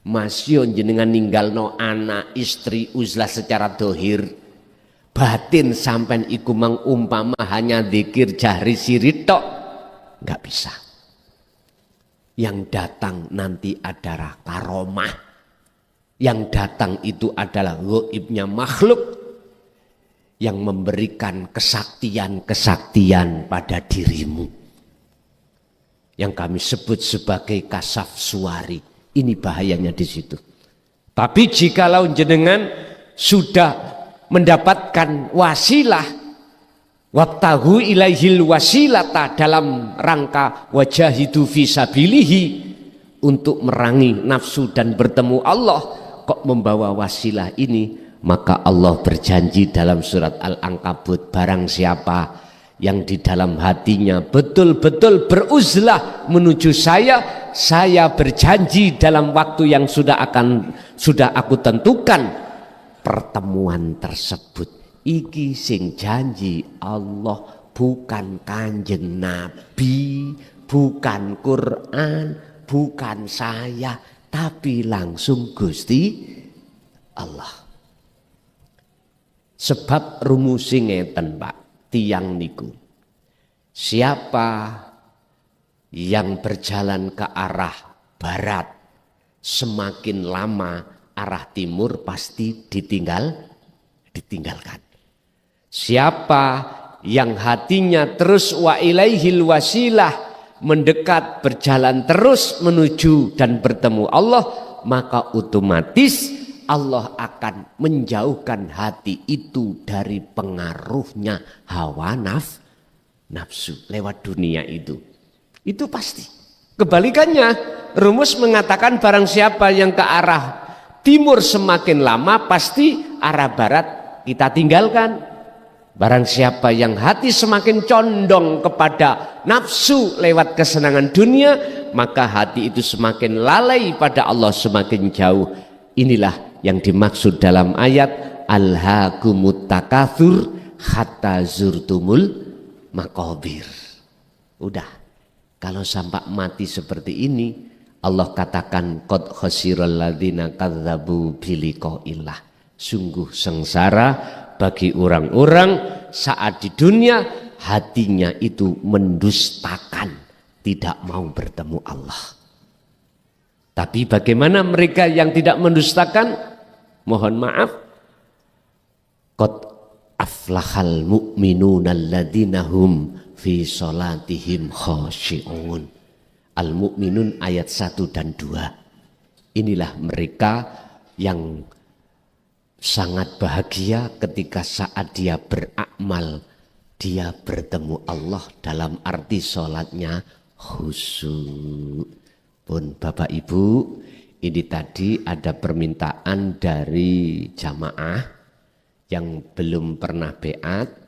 Masih jenengan ninggalno anak, istri, uzlah secara dohir. Batin sampai iku mengumpama hanya zikir jahri siri tok, nggak bisa. Yang datang nanti adalah karomah. Yang datang itu adalah ghaibnya makhluk yang memberikan kesaktian pada dirimu. Yang kami sebut sebagai kasaf suari. Ini bahayanya di situ. Tapi jikalau jenengan sudah mendapatkan wasilah, wabtahu ilaihil wasilata dalam rangka wajahidu fisabilihi, untuk merangi nafsu dan bertemu Allah, kok membawa wasilah ini, maka Allah berjanji dalam surat Al-Ankabut, barang siapa yang di dalam hatinya betul-betul beruzlah menuju saya berjanji dalam waktu yang sudah aku tentukan, pertemuan tersebut iki sing janji Allah, bukan Kanjeng Nabi, bukan Quran, bukan saya, tapi langsung Gusti Allah. Sebab rumusi ngeten Pak, tiang niku, siapa yang berjalan ke arah barat semakin lama arah timur pasti ditinggalkan. Siapa yang hatinya terus wa ilaihil wasilah, mendekat berjalan terus menuju dan bertemu Allah, maka otomatis Allah akan menjauhkan hati itu dari pengaruhnya hawa nafsu lewat dunia itu. Itu pasti. Kebalikannya, rumus mengatakan barang siapa yang ke arah timur semakin lama, pasti arah barat kita tinggalkan. Barang siapa yang hati semakin condong kepada nafsu lewat kesenangan dunia, maka hati itu semakin lalai pada Allah, semakin jauh. Inilah yang dimaksud dalam ayat alhaakumut takatsur hatta zurtumul maqabir. Udah, kalau sampai mati seperti ini, Allah katakan qad khasiral ladzina kadzdzabu biliqaillah. Sungguh sengsara bagi orang-orang saat di dunia hatinya itu mendustakan, tidak mau bertemu Allah. Tapi bagaimana mereka yang tidak mendustakan? Mohon maaf, qad aflahal mu'minuna alladzina hum fi sholatihim khashi'un. Al-Mu'minun ayat 1 dan 2. Inilah mereka yang sangat bahagia ketika saat dia beramal, dia bertemu Allah, dalam arti sholatnya khusyuk. Pun Bapak Ibu, ini tadi ada permintaan dari jamaah yang belum pernah beat.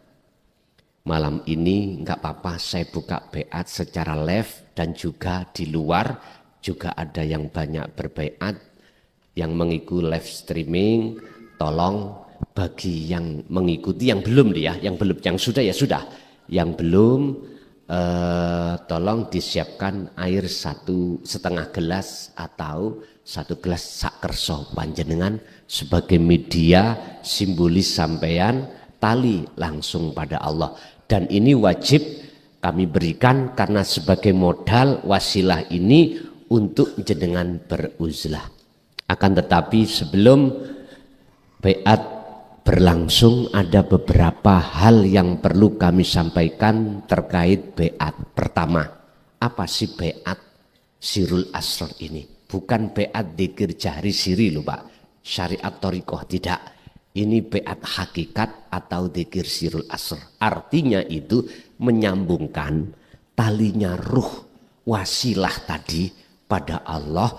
Malam ini enggak apa-apa, saya buka beat secara live dan juga di luar juga ada yang banyak berbeat yang mengikuti live streaming. Tolong bagi yang mengikuti, yang belum dia, yang belum, yang sudah ya sudah, yang belum tolong disiapkan air 1,5 gelas atau 1 gelas sak kerso panjenengan sebagai media simbolis sampean tali langsung pada Allah. Dan ini wajib kami berikan karena sebagai modal wasilah ini untuk jenengan beruzlah. Akan tetapi sebelum beat berlangsung ada beberapa hal yang perlu kami sampaikan terkait beat. Pertama, apa sih beat sirul asrar ini? Bukan beat dzikir jahri siri loh Pak, syariat thariqah, tidak. Ini beat hakikat atau dzikir sirul asrar. Artinya itu menyambungkan talinya ruh wasilah tadi pada Allah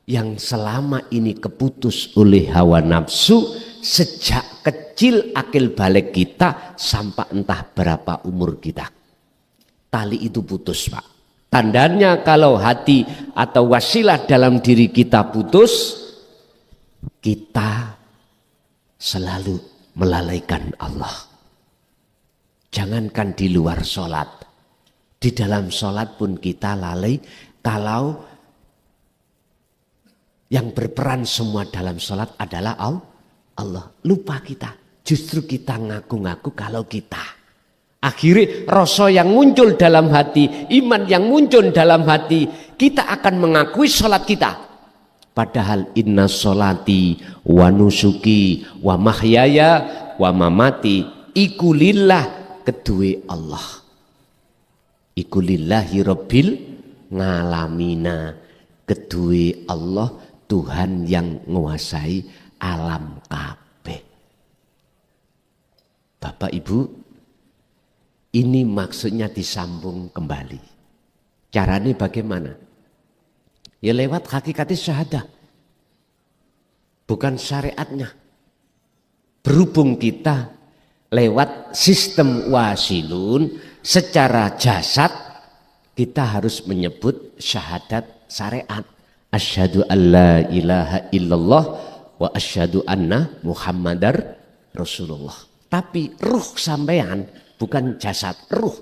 yang selama ini keputus oleh hawa nafsu sejak kecil akil balik kita sampai entah berapa umur kita. Tali itu putus Pak. Tandanya kalau hati atau wasilah dalam diri kita putus, kita selalu melalaikan Allah. Jangankan di luar sholat, di dalam sholat pun kita lalai. Kalau yang berperan semua dalam sholat adalah Allah. Lupa kita. Justru kita ngaku-ngaku kalau kita. Akhirnya rasa yang muncul dalam hati, iman yang muncul dalam hati, kita akan mengakui sholat kita. Padahal inna sholati wa nusuki wa mahyaya wa mamati iku lillah, kedue Allah. Iku lillahi rabbil ngalamina, kedue Allah, Tuhan yang menguasai alam kabeh. Bapak Ibu, ini maksudnya disambung kembali. Caranya bagaimana? Ya lewat hakikat syahadah. Bukan syariatnya. Berhubung kita lewat sistem wasilun secara jasad, kita harus menyebut syahadat syariat. Asyhadu an la ilaha illallah wa asyhadu anna Muhammadar Rasulullah. Tapi ruh sampean bukan jasad, ruh.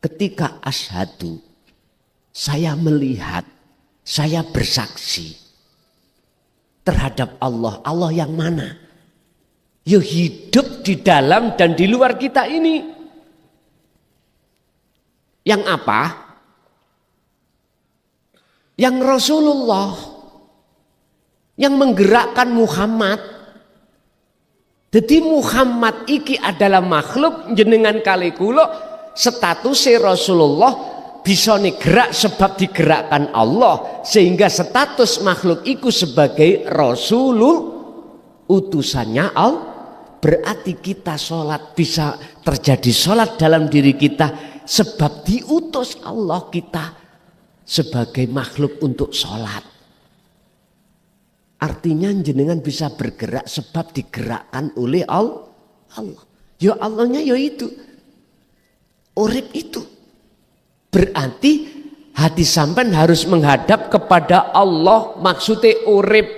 Ketika asyhadu, saya melihat, saya bersaksi terhadap Allah. Allah yang mana? Ya hidup di dalam dan di luar kita ini. Yang apa? Yang Rasulullah, yang menggerakkan Muhammad. Jadi Muhammad iki adalah makhluk jenengan kali kula statusnya Rasulullah bisa gerak sebab digerakkan Allah, sehingga status makhluk iku sebagai Rasulullah utusannya Allah. Berarti kita sholat bisa terjadi sholat dalam diri kita sebab diutus Allah kita sebagai makhluk untuk sholat. Artinya jenengan bisa bergerak sebab digerakkan oleh Allah. Ya Allahnya ya itu. Urip itu. Berarti hati sampean harus menghadap kepada Allah, maksudnya urip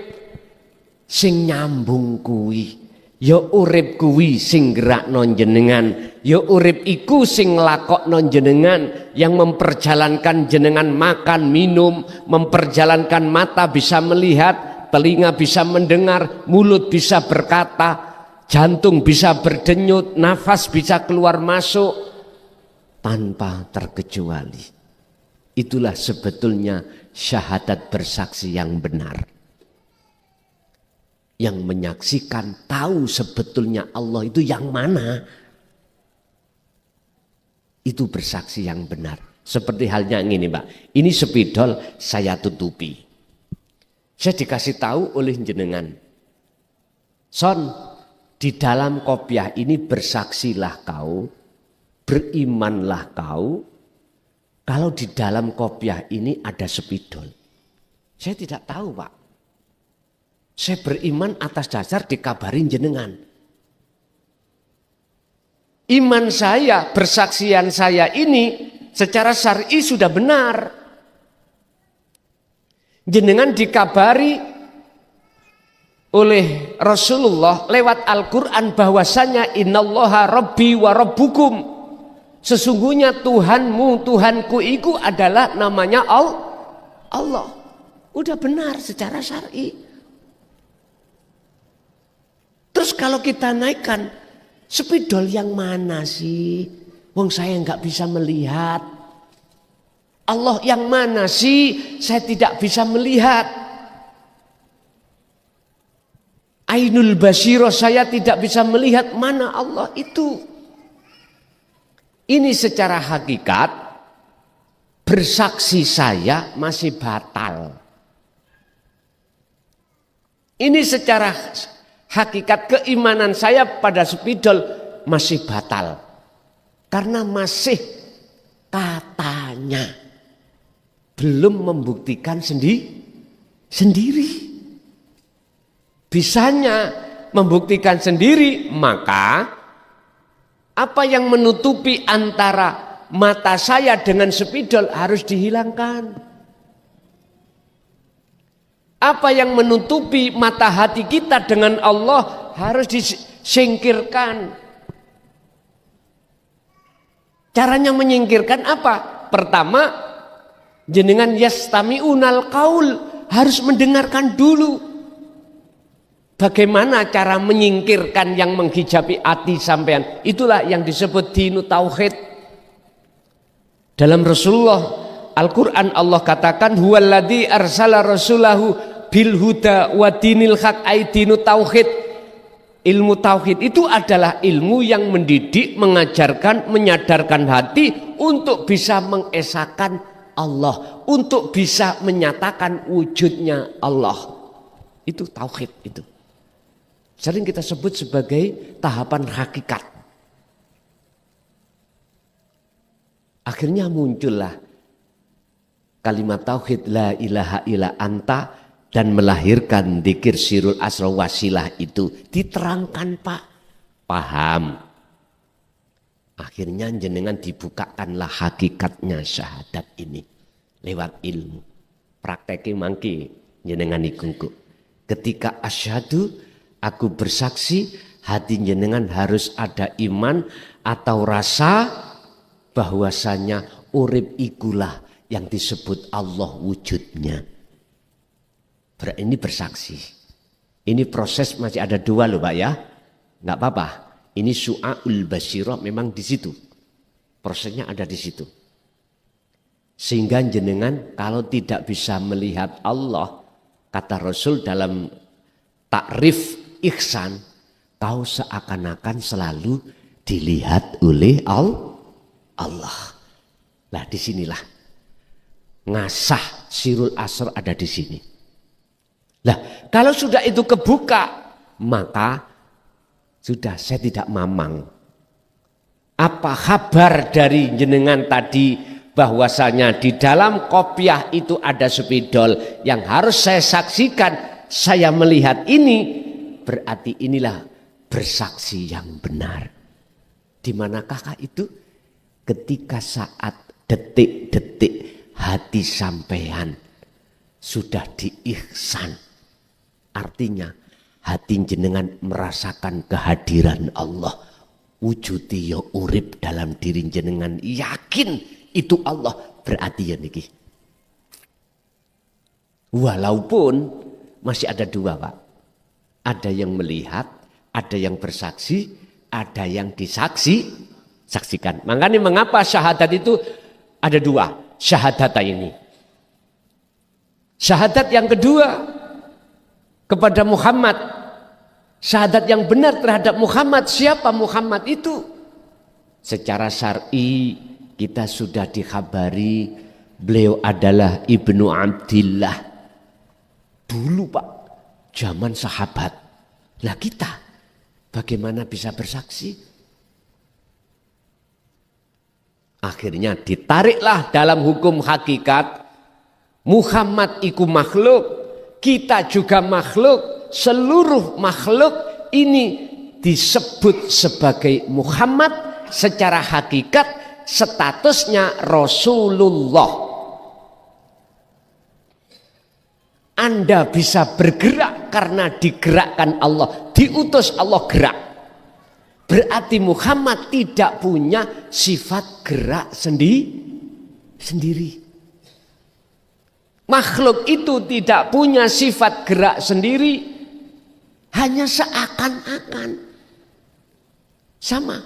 sing nyambung kuwi. Ya urip kuwi sing gerakno jenengan. Ya urip iku sing nglakokno jenengan, yang memperjalankan jenengan makan, minum, memperjalankan mata bisa melihat, telinga bisa mendengar, mulut bisa berkata, jantung bisa berdenyut, nafas bisa keluar masuk tanpa terkecuali. Itulah sebetulnya syahadat bersaksi yang benar. Yang menyaksikan tahu sebetulnya Allah itu yang mana. Itu bersaksi yang benar. Seperti halnya ini Pak. Ini spidol saya tutupi. Saya dikasih tahu oleh jenengan. Son, di dalam kopiah ini bersaksilah kau. Berimanlah kau. Kalau di dalam kopiah ini ada spidol. Saya tidak tahu Pak. Saya beriman atas dasar dikabarin jenengan. Iman saya, persaksian saya ini secara syar'i sudah benar. Jenengan dikabari oleh Rasulullah lewat Al-Quran bahwasanya innallaha rabbi wa rabbukum. Sesungguhnya Tuhanmu, Tuhanku itu adalah namanya Allah. Udah benar secara syar'i. Terus kalau kita naikkan, spidol yang mana sih? Wong saya nggak bisa melihat. Allah yang mana sih? Saya tidak bisa melihat. Ainul basiro, saya tidak bisa melihat mana Allah itu. Ini secara hakikat bersaksi saya masih batal. Ini secara hakikat keimanan saya pada spidol masih batal. Karena masih katanya belum membuktikan sendiri. Bisanya membuktikan sendiri, maka apa yang menutupi antara mata saya dengan spidol harus dihilangkan. Apa yang menutupi mata hati kita dengan Allah harus disingkirkan. Caranya menyingkirkan apa? Pertama, jenengan yastami'unal qaul, harus mendengarkan dulu. Bagaimana cara menyingkirkan yang menghijabi hati sampean? Itulah yang disebut dinu tauhid. Dalam Rasulullah Al-Quran Allah katakan huwaladzi arsala rasulahu bil huda wa dinil haq, aidinu tauhid. Ilmu tauhid itu adalah ilmu yang mendidik, mengajarkan, menyadarkan hati untuk bisa mengesahkan Allah, untuk bisa menyatakan wujudnya Allah. Itu tauhid itu. Sering kita sebut sebagai tahapan hakikat. Akhirnya muncullah kalimat tauhid la ilaha illa anta dan melahirkan dzikir sirul asra wasilah itu. Diterangkan Pak, paham. Akhirnya jenengan dibukakanlah hakikatnya syahadat ini lewat ilmu. Prakteknya mangki jenengan ikungku. Ketika asyhadu, aku bersaksi, hati jenengan harus ada iman atau rasa bahwasanya urip ikulah yang disebut Allah wujudnya. Ini bersaksi. Ini proses masih ada dua loh Pak ya. Nggak apa-apa. Ini su'aul basirah memang di situ. Prosesnya ada di situ. Sehingga jenengan kalau tidak bisa melihat Allah, kata Rasul dalam takrif ihsan, kau seakan-akan selalu dilihat oleh Allah. Nah disinilah ngasah sirul asr ada di sini. Nah kalau sudah itu kebuka, maka sudah saya tidak mamang. Apa kabar dari jenengan tadi bahwasanya di dalam kopiah itu ada spidol yang harus saya saksikan, saya melihat ini, berarti inilah bersaksi yang benar. Di manakah itu? Ketika saat detik-detik hati sampean sudah diihsan. Artinya hati jenengan merasakan kehadiran Allah. Wujudi ya urip dalam diri jenengan. Yakin itu Allah. Berarti ya niki. Walaupun masih ada dua Pak. Ada yang melihat, ada yang bersaksi, ada yang saksikan. Makanya mengapa syahadat itu ada dua. Syahadat ini. Syahadat yang kedua kepada Muhammad. Syahadat yang benar terhadap Muhammad. Siapa Muhammad itu? Secara syar'i kita sudah dikhabari beliau adalah Ibnu Abdillah. Dulu Pak, zaman sahabat. Lah kita bagaimana bisa bersaksi? Akhirnya ditariklah dalam hukum hakikat. Muhammad iku makhluk, kita juga makhluk, seluruh makhluk ini disebut sebagai Muhammad secara hakikat statusnya Rasulullah. Anda bisa bergerak karena digerakkan Allah, diutus Allah gerak. Berarti Muhammad tidak punya sifat gerak sendiri. Makhluk itu tidak punya sifat gerak sendiri, hanya seakan-akan. Sama,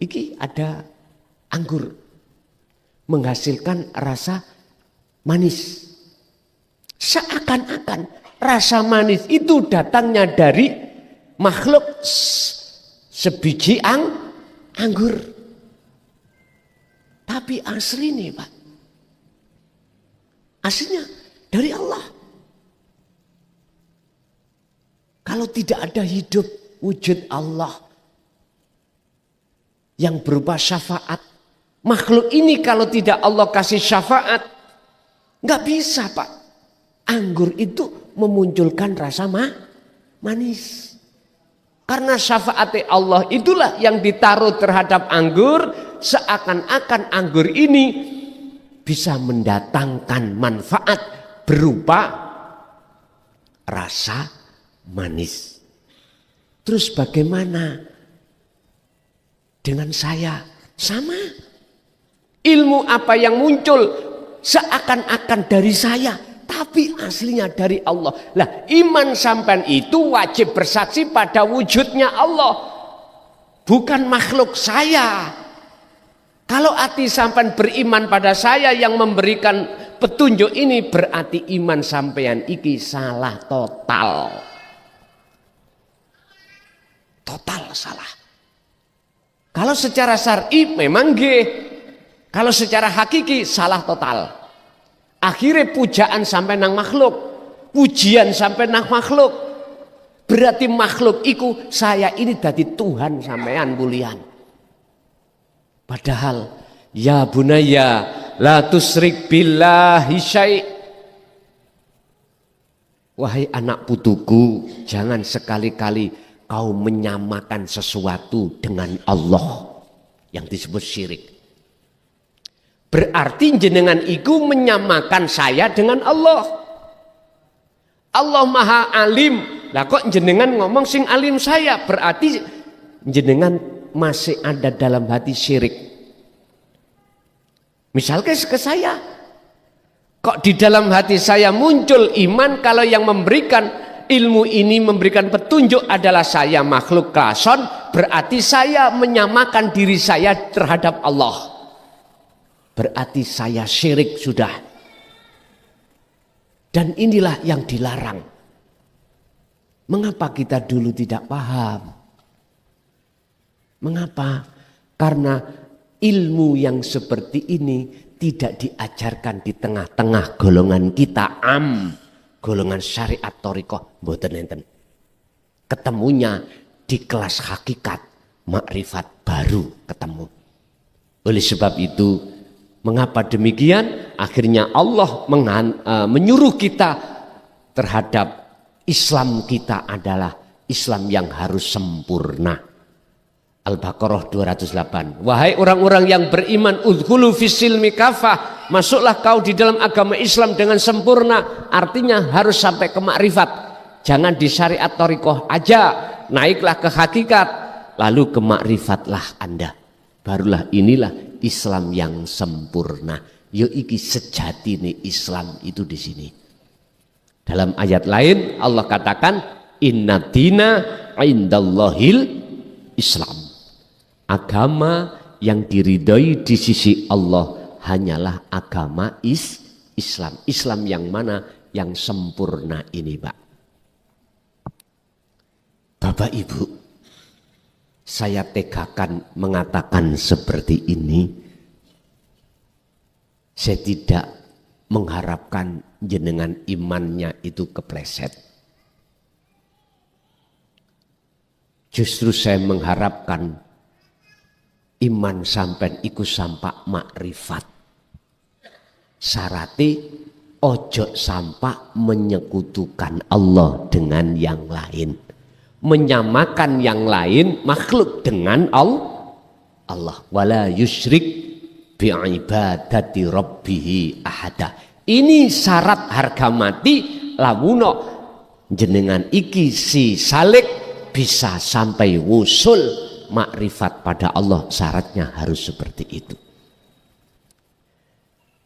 iki ada anggur menghasilkan rasa manis. Seakan-akan rasa manis itu datangnya dari makhluk sebiji anggur. Tapi asli nih Pak. Aslinya dari Allah. Kalau tidak ada hidup wujud Allah yang berupa syafaat. Makhluk ini kalau tidak Allah kasih syafaat. Nggak bisa Pak. Anggur itu memunculkan rasa manis. Karena syafaat Allah itulah yang ditaruh terhadap anggur. Seakan-akan anggur ini bisa mendatangkan manfaat berupa rasa manis. Terus bagaimana dengan saya? Sama. Ilmu apa yang muncul seakan-akan dari saya, tapi aslinya dari Allah. Lah, iman sampean itu wajib bersaksi pada wujudnya Allah, bukan makhluk saya. Kalau hati sampean beriman pada saya yang memberikan petunjuk ini, berarti iman sampean iki salah total. Total salah. Kalau secara syar'i memang nggih. Kalau secara hakiki salah total. Akhirnya pujaan sampai nang makhluk, pujian sampai nang makhluk. Berarti makhluk iku saya ini dadi Tuhan sampean bulian. Padahal ya bunaya la tusrik billahi syai'. Wahai anak putuku, jangan sekali-kali kau menyamakan sesuatu dengan Allah yang disebut syirik. Berarti jenengan iku menyamakan saya dengan Allah. Allah maha alim. Lah kok jenengan ngomong sing alim saya, berarti jenengan masih ada dalam hati syirik. Misalnya ke saya, kok di dalam hati saya muncul iman kalau yang memberikan ilmu ini, memberikan petunjuk adalah saya makhluk klason, berarti saya menyamakan diri saya terhadap Allah. Berarti saya syirik sudah. Dan inilah yang dilarang. Mengapa kita dulu tidak paham? Mengapa? Karena ilmu yang seperti ini tidak diajarkan di tengah-tengah golongan kita golongan syariat thariqah mboten enten. Ketemunya di kelas hakikat makrifat baru ketemu. Oleh sebab itu, mengapa demikian? Akhirnya Allah menyuruh kita terhadap Islam kita adalah Islam yang harus sempurna. Al-Baqarah 208. Wahai orang-orang yang beriman, udkhulu fis-silmi kafah, masuklah kau di dalam agama Islam dengan sempurna. Artinya harus sampai ke makrifat. Jangan di syariat thariqah aja, naiklah ke hakikat, lalu ke makrifatlah Anda. Barulah inilah Islam yang sempurna. Yo iki sejati nih Islam itu di sini. Dalam ayat lain Allah katakan inna dina indallahil Islam. Agama yang diridhoi di sisi Allah hanyalah agama Islam. Islam yang mana? Yang sempurna ini, Pak. Bapak Ibu, saya tegakan mengatakan seperti ini. Saya tidak mengharapkan jenengan imannya itu kepleset. Justru saya mengharapkan iman sampai iku sampak makrifat. Syarati ojo sampak menyekutukan Allah dengan yang lain. Menyamakan yang lain makhluk dengan Allah. Wala yusyrik bi'ibadati rabbih ahada. Ini syarat harga mati lamuno jenengan iki si salik bisa sampai wusul makrifat pada Allah, syaratnya harus seperti itu.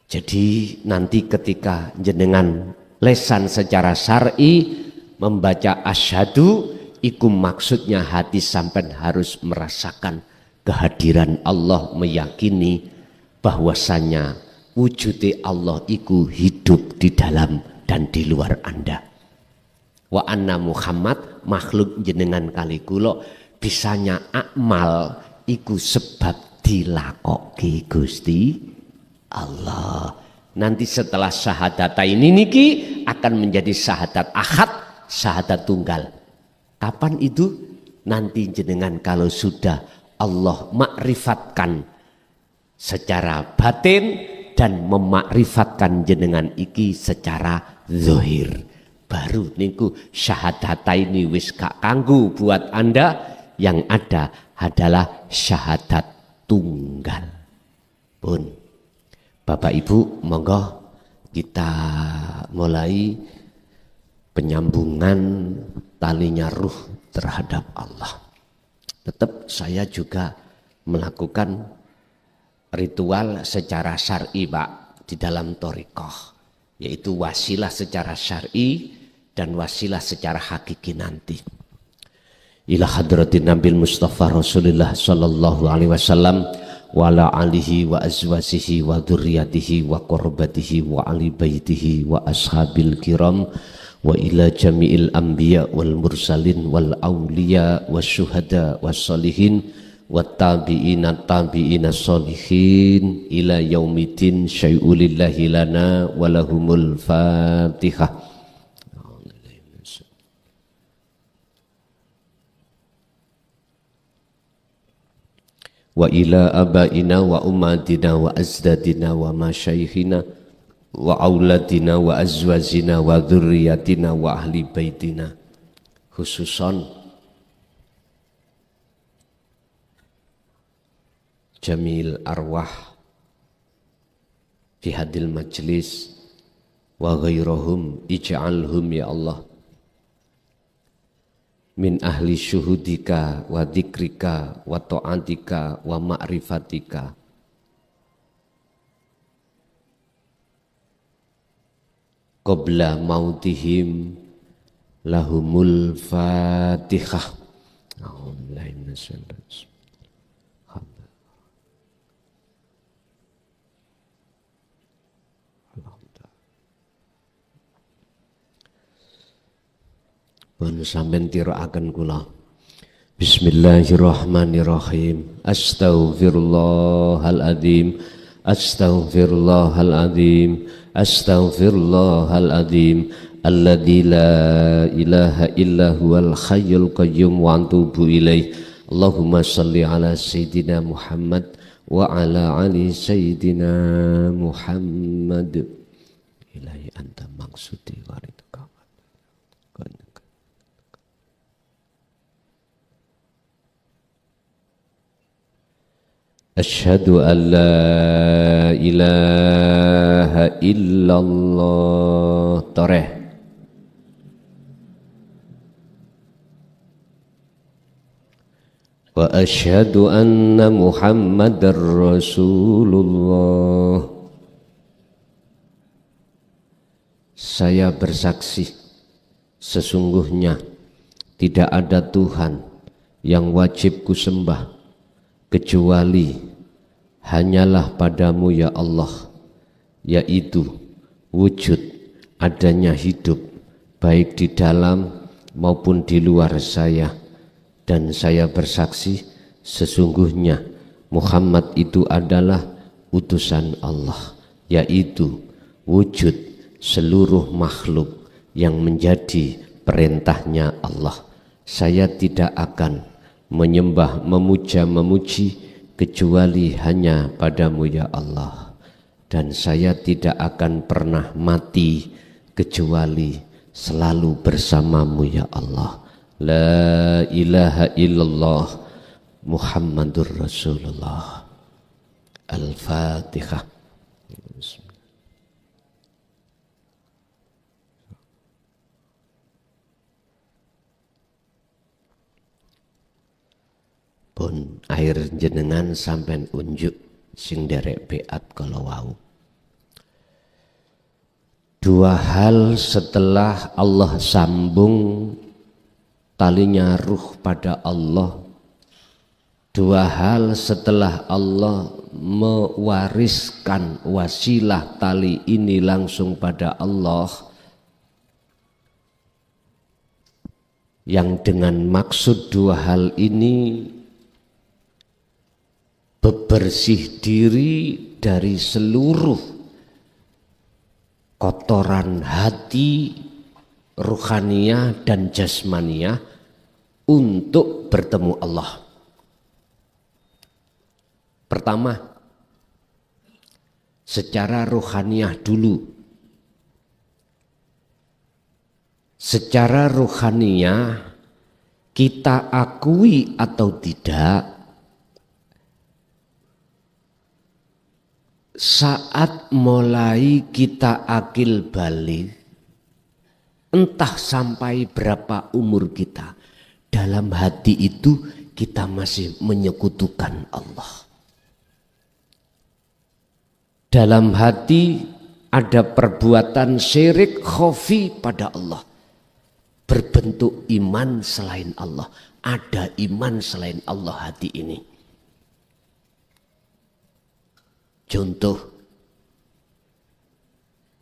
Jadi nanti ketika jenengan lesan secara syar'i membaca asyhadu, iku maksudnya hati sampai harus merasakan kehadiran Allah, meyakini bahwasanya wujudi Allah iku hidup di dalam dan di luar Anda. Wa anna Muhammad makhluk jenengan kali kula bisanya akmal iku sebab dilakoki Gusti Allah. Nanti setelah syahadat ini niki akan menjadi syahadat ahad, syahadat tunggal. Kapan itu? Nanti jenengan kalau sudah Allah makrifatkan secara batin dan memakrifatkan jenengan iki secara zahir, baru niku syahadata ini wis gak kanggu buat Anda. Yang ada adalah syahadat tunggal. Pun Bapak Ibu, monggo kita mulai penyambungan talinya ruh terhadap Allah. Tetap saya juga melakukan ritual secara syar'i, Pak, di dalam thariqah, yaitu wasilah secara syar'i dan wasilah secara hakiki nanti. Ila hadratin Nabil Mustafa Rasulullah sallallahu alaihi wasallam wa ala alihi wa azwajihi wa dzurriyyatihi wa qurbatihi wa ali baitihi wa ashabil kiram wa ila jami'il anbiya wal mursalin wal awliya wasyuhada wassalihin wat tabi'ina tabi'ina sholihin ila yaumiddin syai'ulillahi lana walahumul fatihah. Wa ila abaina wa ummatina wa azdadina wa masyayikhina wa auladina wa azwajina wa dzurriyyatina wa ahli baitina, khususan jamil arwah fi hadil majlis wa ghairahum ij'alhum ya Allah min ahli syuhudika wa dzikrika wa ta'atika wa ma'rifatika. Qabla mautihim lahumul fatihah. Pun sampeyan tirakaken kula. Bismillahirrahmanirrahim. Astaghfirullahaladzim. Astaghfirullahaladzim. Astaghfirullahaladzim. Alladzi la ilaha illa huwal hayyul qayyum wa atubu ilaih. Allahumma shalli ala sayyidina Muhammad wa ala ali sayyidina Muhammad. Ilahi anta maksudi wa ridka. Asyhadu an la ilaha illallah. Toreh. Wa asyhadu anna Muhammadar Rasulullah. Saya bersaksi sesungguhnya tidak ada Tuhan yang wajib kusembah kecuali hanyalah padamu ya Allah, yaitu wujud adanya hidup baik di dalam maupun di luar saya, dan saya bersaksi sesungguhnya Muhammad itu adalah utusan Allah, yaitu wujud seluruh makhluk yang menjadi perintahnya Allah. Saya tidak akan menyembah, memuja, memuji kecuali hanya padamu ya Allah, dan saya tidak akan pernah mati kecuali selalu bersamamu ya Allah. La ilaha illallah Muhammadur Rasulullah. Al-Fatihah. Pun air jenengan sampean unjuk sing derek beat kalau wau. Dua hal setelah Allah sambung talinya ruh pada Allah, dua hal setelah Allah mewariskan wasilah tali ini langsung pada Allah, yang dengan maksud dua hal ini bebersih diri dari seluruh kotoran hati, ruhaniyah dan jasmaniyah untuk bertemu Allah. Pertama, secara ruhaniyah dulu. Secara ruhaniyah kita akui atau tidak, saat mulai kita akil balik, entah sampai berapa umur kita, dalam hati itu kita masih menyekutukan Allah. Dalam hati ada perbuatan syirik khafi pada Allah, berbentuk iman selain Allah. Ada iman selain Allah hati ini. Contoh,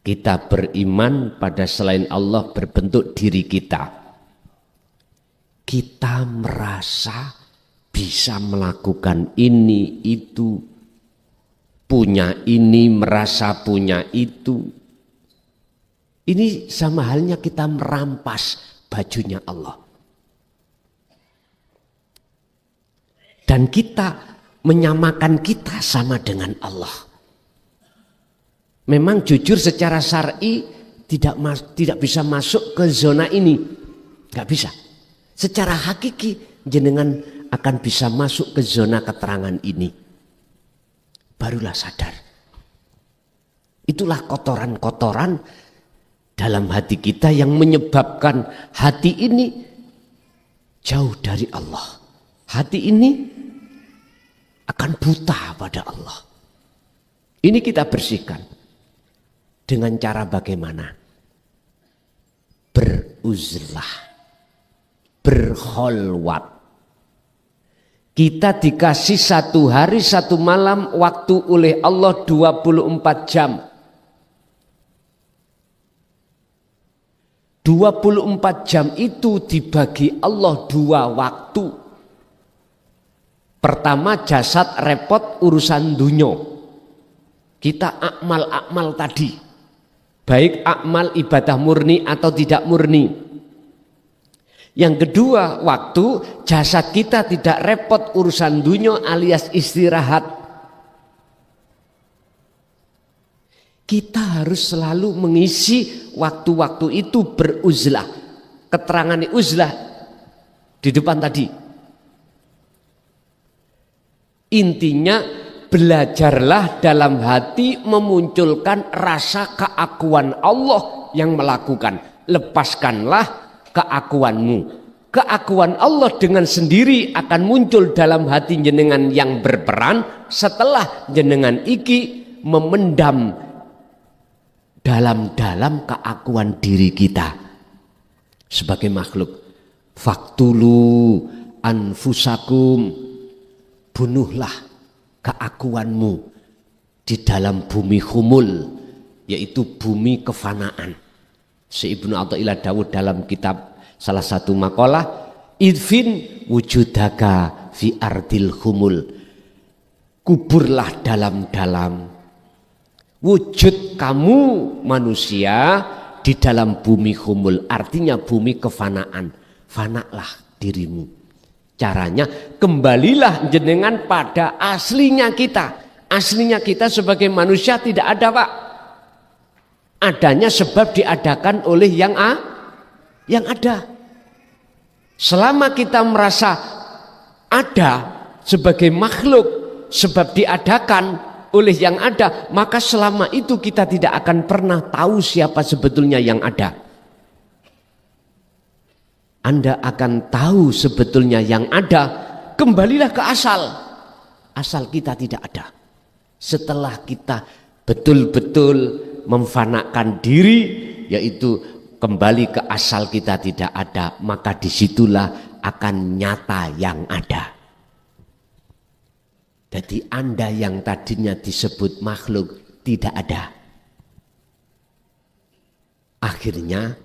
kita beriman pada selain Allah berbentuk diri kita. Kita merasa bisa melakukan ini, itu, punya ini, merasa punya itu. Ini sama halnya kita merampas bajunya Allah. Dan kita menyamakan kita sama dengan Allah. Memang jujur secara syar'i tidak bisa masuk ke zona ini, nggak bisa. Secara hakiki jenengan akan bisa masuk ke zona keterangan ini. Barulah sadar. Itulah kotoran-kotoran dalam hati kita yang menyebabkan hati ini jauh dari Allah. Hati ini akan buta pada Allah. Ini kita bersihkan dengan cara bagaimana? Beruzlah, berkholwat. Kita dikasih 1 hari 1 malam waktu oleh Allah 24 jam. 24 jam itu dibagi Allah 2 waktu. Pertama, jasad repot urusan dunya. Kita akmal-akmal tadi. Baik akmal ibadah murni atau tidak murni. Yang kedua, waktu jasad kita tidak repot urusan dunya alias istirahat. Kita harus selalu mengisi waktu-waktu itu beruzlah. Keterangan uzlah di depan tadi. Intinya belajarlah dalam hati memunculkan rasa keakuan Allah yang melakukan. Lepaskanlah keakuanmu. Keakuan Allah dengan sendiri akan muncul dalam hati jenengan yang berperan setelah jenengan iki memendam dalam-dalam keakuan diri kita sebagai makhluk. Faktulu anfusakum, bunuhlah keakuanmu di dalam bumi humul, yaitu bumi kefanaan. Si Ibnu Athaillah Dawud dalam kitab salah satu makalah, idfin wujudaka fi ardil humul, kuburlah dalam-dalam wujud kamu manusia di dalam bumi humul, artinya bumi kefanaan. Fanaklah dirimu. Caranya kembalilah jenengan pada aslinya kita. Aslinya kita sebagai manusia tidak ada, Pak. Adanya sebab diadakan oleh yang ada. Selama kita merasa ada sebagai makhluk sebab diadakan oleh yang ada, maka selama itu kita tidak akan pernah tahu siapa sebetulnya yang ada. Anda akan tahu sebetulnya yang ada, kembalilah ke asal. Asal kita tidak ada. Setelah kita betul-betul memfanakan diri, yaitu kembali ke asal kita tidak ada, maka disitulah akan nyata yang ada. Jadi Anda yang tadinya disebut makhluk tidak ada. Akhirnya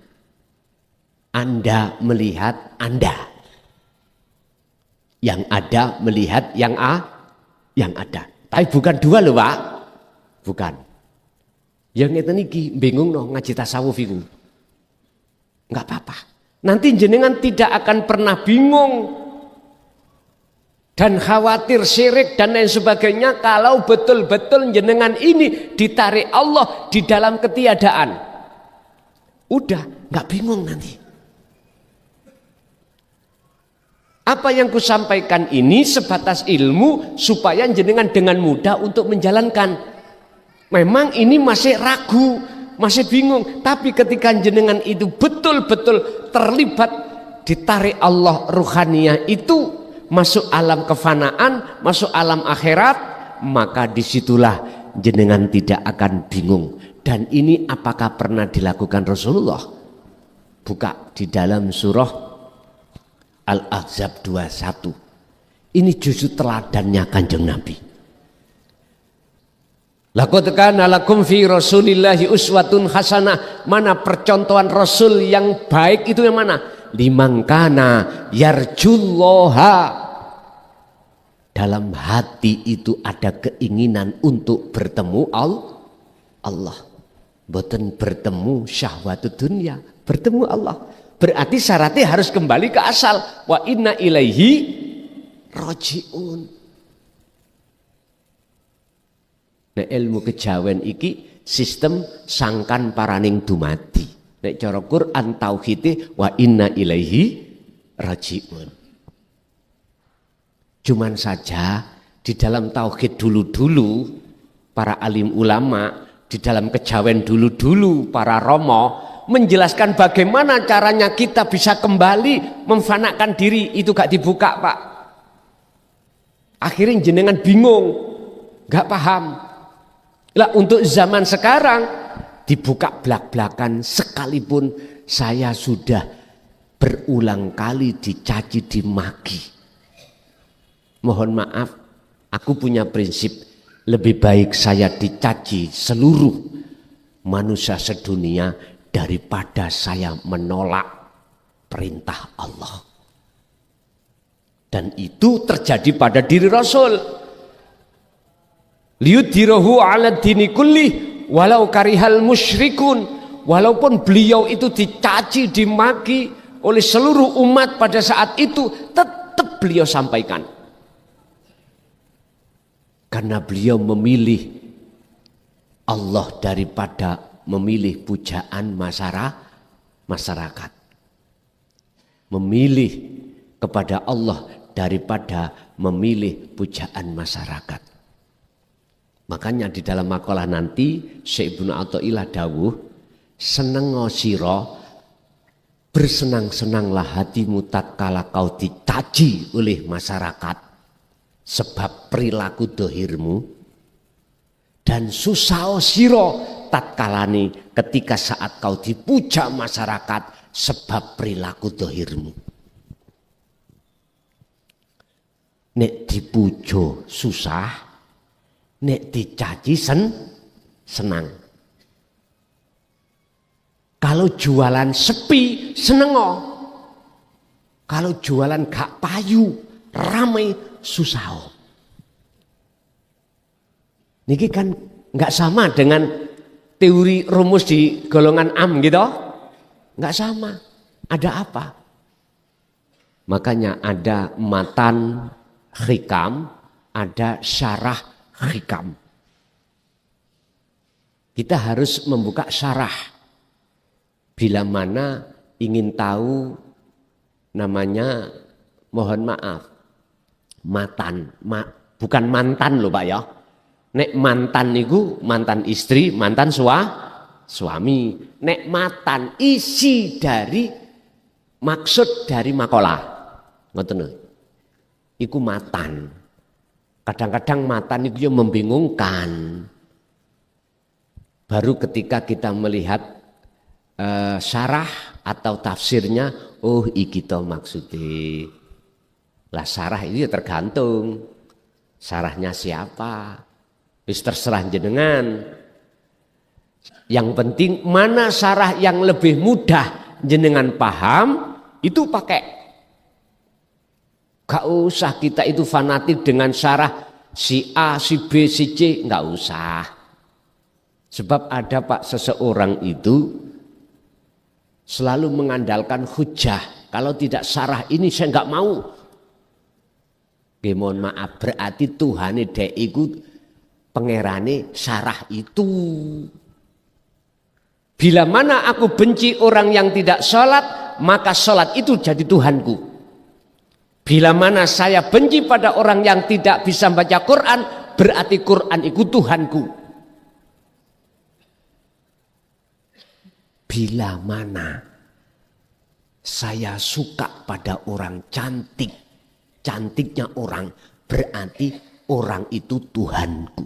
Anda melihat Anda. Yang ada melihat yang ada. Tapi bukan dua loh, Pak. Bukan. Yang ngeten iki bingung no ngaji tasawuf iku. Enggak apa-apa. Nanti jenengan tidak akan pernah bingung dan khawatir syirik dan lain sebagainya kalau betul-betul jenengan ini ditarik Allah di dalam ketiadaan. Udah, enggak bingung nanti. Apa yang kusampaikan ini sebatas ilmu supaya jenengan dengan mudah untuk menjalankan. Memang ini masih ragu, masih bingung. Tapi ketika jenengan itu betul-betul terlibat ditarik Allah ruhaniyah itu, masuk alam kefanaan, masuk alam akhirat, maka disitulah jenengan tidak akan bingung. Dan ini apakah pernah dilakukan Rasulullah? Buka di dalam surah Al-Ahzab 21. Ini justru teladannya Kanjeng Nabi. Laqad kana lakum fi Rasulillahi uswatun hasanah. Mana percontohan Rasul yang baik itu yang mana? Liman kana yarjullaha. Dalam hati itu ada keinginan untuk bertemu Allah. Boten bertemu syahwatud dunya, bertemu Allah. Berarti syaratnya harus kembali ke asal. Wa inna ilaihi rajiun. Nah, ilmu kejawen iki sistem sangkan paraning dumadi. Nek cara Quran tauhide wa inna ilaihi rajiun. Cuman saja di dalam tauhid dulu-dulu para alim ulama, di dalam kejawen dulu-dulu para romo menjelaskan bagaimana caranya kita bisa kembali memfanakan diri, itu gak dibuka, Pak. Akhirnya jenengan bingung, gak paham. Lah untuk zaman sekarang dibuka belak-belakan, sekalipun saya sudah berulang kali dicaci dimaki. Mohon maaf, aku punya prinsip lebih baik saya dicaci seluruh manusia sedunia daripada saya menolak perintah Allah. Dan itu terjadi pada diri Rasul. Liyudhirahu ala dini kulli walau karihal musyrikun. Walaupun beliau itu dicaci, dimaki oleh seluruh umat pada saat itu, tetap beliau sampaikan. Karena beliau memilih Allah daripada memilih pujaan masyarakat. Memilih kepada Allah daripada memilih pujaan masyarakat. Makanya di dalam makalah nanti Syekh Ibnu Athaillah dawuh, senengo sira, bersenang-senanglah hatimu tatkala kau dicaci oleh masyarakat sebab perilaku dohirmu, dan susah sira tatkalane ketika saat kau dipuja masyarakat sebab perilaku dohirmu. Nek dipuja susah, nek dicaci senang. Kalau jualan sepi senengo, kalau jualan gak payu ramai susah. Niki kan nggak sama dengan teori rumus di golongan am gitu, nggak sama. Ada apa? Makanya ada matan hikam, ada syarah hikam. Kita harus membuka syarah. Bila mana ingin tahu namanya, mohon maaf, bukan mantan loh Pak ya. Nek mantan niku mantan istri, mantan suami. Nek matan isi dari maksud dari makalah. Ngoten lho. Iku matan. Kadang-kadang matan itu membingungkan. Baru ketika kita melihat syarah atau tafsirnya, oh iki to maksudnya. Lah syarah itu ya tergantung syarahnya siapa. Wis terserah jenengan. Yang penting mana syarah yang lebih mudah jenengan paham, itu pakai. Gak usah kita itu fanatik dengan syarah si A, si B, si C, gak usah. Sebab ada Pak seseorang itu selalu mengandalkan hujah. Kalau tidak syarah ini saya enggak mau. Mohon maaf, berarti Tuhan dek iku pangerane syarah itu. Bila mana aku benci orang yang tidak sholat, maka sholat itu jadi Tuhanku. Bila mana saya benci pada orang yang tidak bisa baca Quran, berarti Quran itu Tuhanku. Bila mana saya suka pada orang cantik, cantiknya orang, berarti orang itu Tuhanku.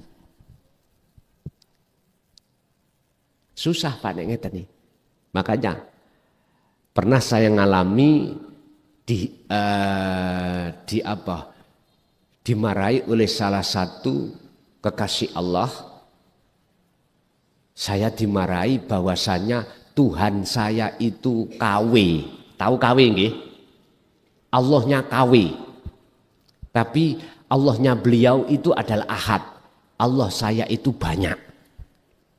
Susah Pak nek ngeten nih. Makanya pernah saya ngalami dimarahi oleh salah satu kekasih Allah. Saya dimarahi bahwasanya Tuhan saya itu KW. Tahu KW nggih? Allahnya KW. Tapi Allahnya beliau itu adalah Ahad. Allah saya itu banyak.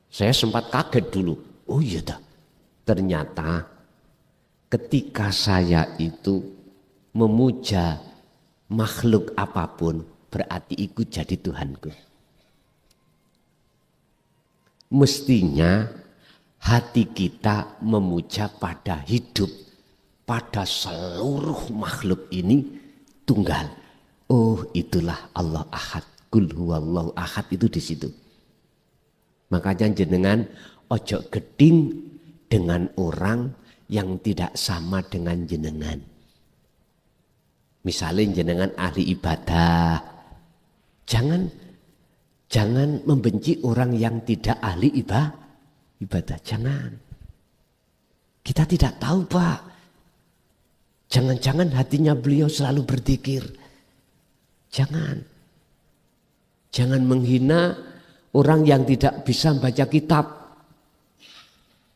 Saya sempat kaget dulu. Oh iya dah. Ternyata ketika saya itu memuja makhluk apapun, berarti itu jadi Tuhanku. Mestinya hati kita memuja pada hidup, pada seluruh makhluk ini tunggal. Oh itulah Allah Ahad, Qul huwallahu ahad, itu di situ. Makanya jenengan ojo geding dengan orang yang tidak sama dengan jenengan. Misalnya jenengan ahli ibadah, jangan membenci orang yang tidak ahli ibadah, jangan. Kita tidak tahu Pak. Jangan-jangan hatinya beliau selalu berzikir. Jangan menghina orang yang tidak bisa baca kitab.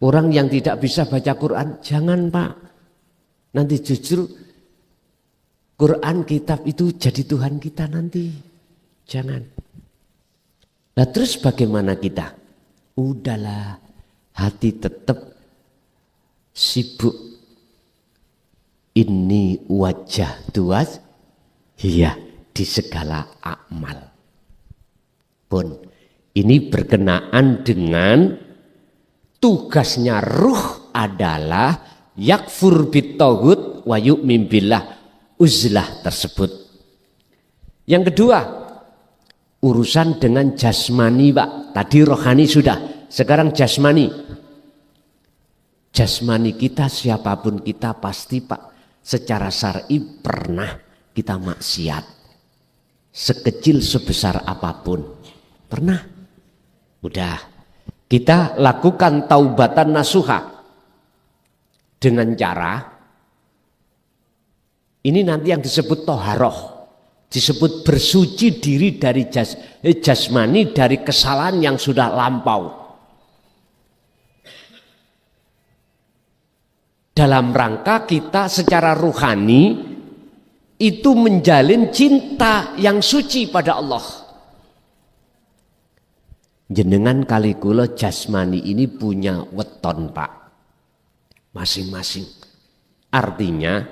Orang yang tidak bisa baca Quran, jangan Pak. Nanti justru Quran kitab itu jadi Tuhan kita nanti. Jangan. Nah terus bagaimana kita? Udahlah, hati tetap sibuk. Ini wajah tuas, iya, di segala amal. Pun ini berkenaan dengan tugasnya ruh adalah yakfur bitaghut wa yu'min billah, uzlah tersebut. Yang kedua, urusan dengan jasmani Pak. Tadi rohani sudah, sekarang jasmani. Jasmani kita siapapun kita pasti Pak, secara syar'i pernah kita maksiat. Sekecil sebesar apapun. Pernah. Udah. Kita lakukan taubatan nasuha. Dengan cara, ini nanti yang disebut toharoh. Disebut bersuci diri dari jasmani, dari kesalahan yang sudah lampau. Dalam rangka kita secara ruhani itu menjalin cinta yang suci pada Allah. Jenengan kali kula jasmani ini punya weton Pak, masing-masing. Artinya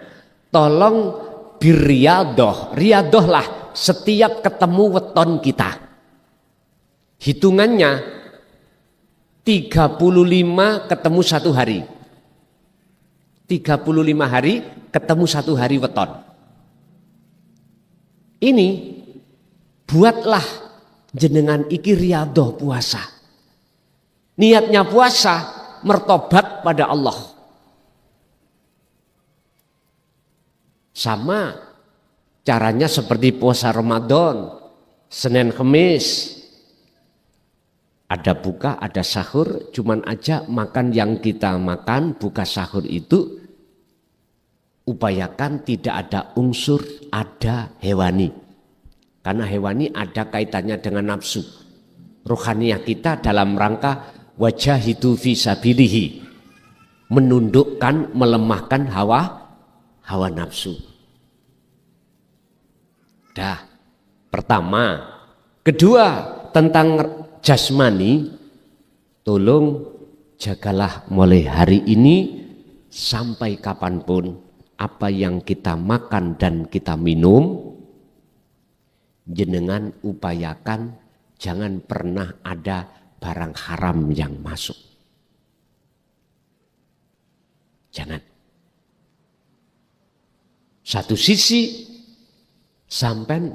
tolong birriyadoh, riyadoh lah setiap ketemu weton kita. Hitungannya 35 ketemu satu hari. 35 hari ketemu satu hari weton. Ini buatlah jenengan iki riyadoh puasa. Niatnya puasa mertobat pada Allah. Sama caranya seperti puasa Ramadan, Senin Kemis. Ada buka, ada sahur, cuman aja makan yang kita makan, buka sahur itu upayakan tidak ada unsur ada hewani. Karena hewani ada kaitannya dengan nafsu. Rohaniyah kita dalam rangka wajahidu fi sabilihi, menundukkan, melemahkan hawa nafsu. Dah, pertama. Kedua, tentang jasmani, tolong jagalah mulai hari ini sampai kapanpun apa yang kita makan dan kita minum, jenengan upayakan jangan pernah ada barang haram yang masuk. Jangan. Satu sisi sampai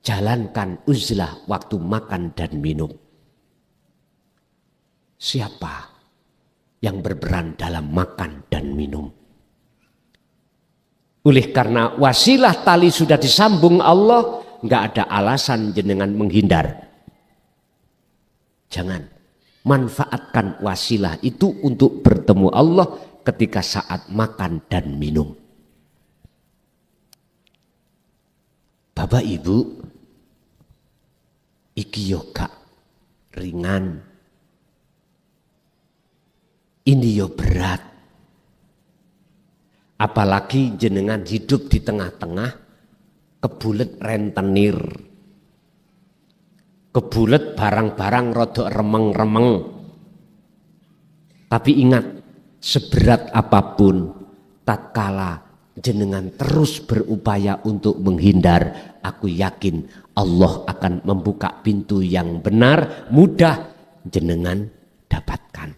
jalankan uzlah waktu makan dan minum. Siapa yang berperan dalam makan dan minum? Oleh karena wasilah tali sudah disambung Allah, nggak ada alasan jenengan menghindar. Jangan. Manfaatkan wasilah itu untuk bertemu Allah ketika saat makan dan minum. Bapak Ibu, iki yoga ringan. Ini yo berat. Apalagi jenengan hidup di tengah-tengah kebulet rentenir. Kebulet barang-barang rodok remeng-remeng. Tapi ingat, seberat apapun, tatkala jenengan terus berupaya untuk menghindar, aku yakin Allah akan membuka pintu yang benar, mudah jenengan dapatkan.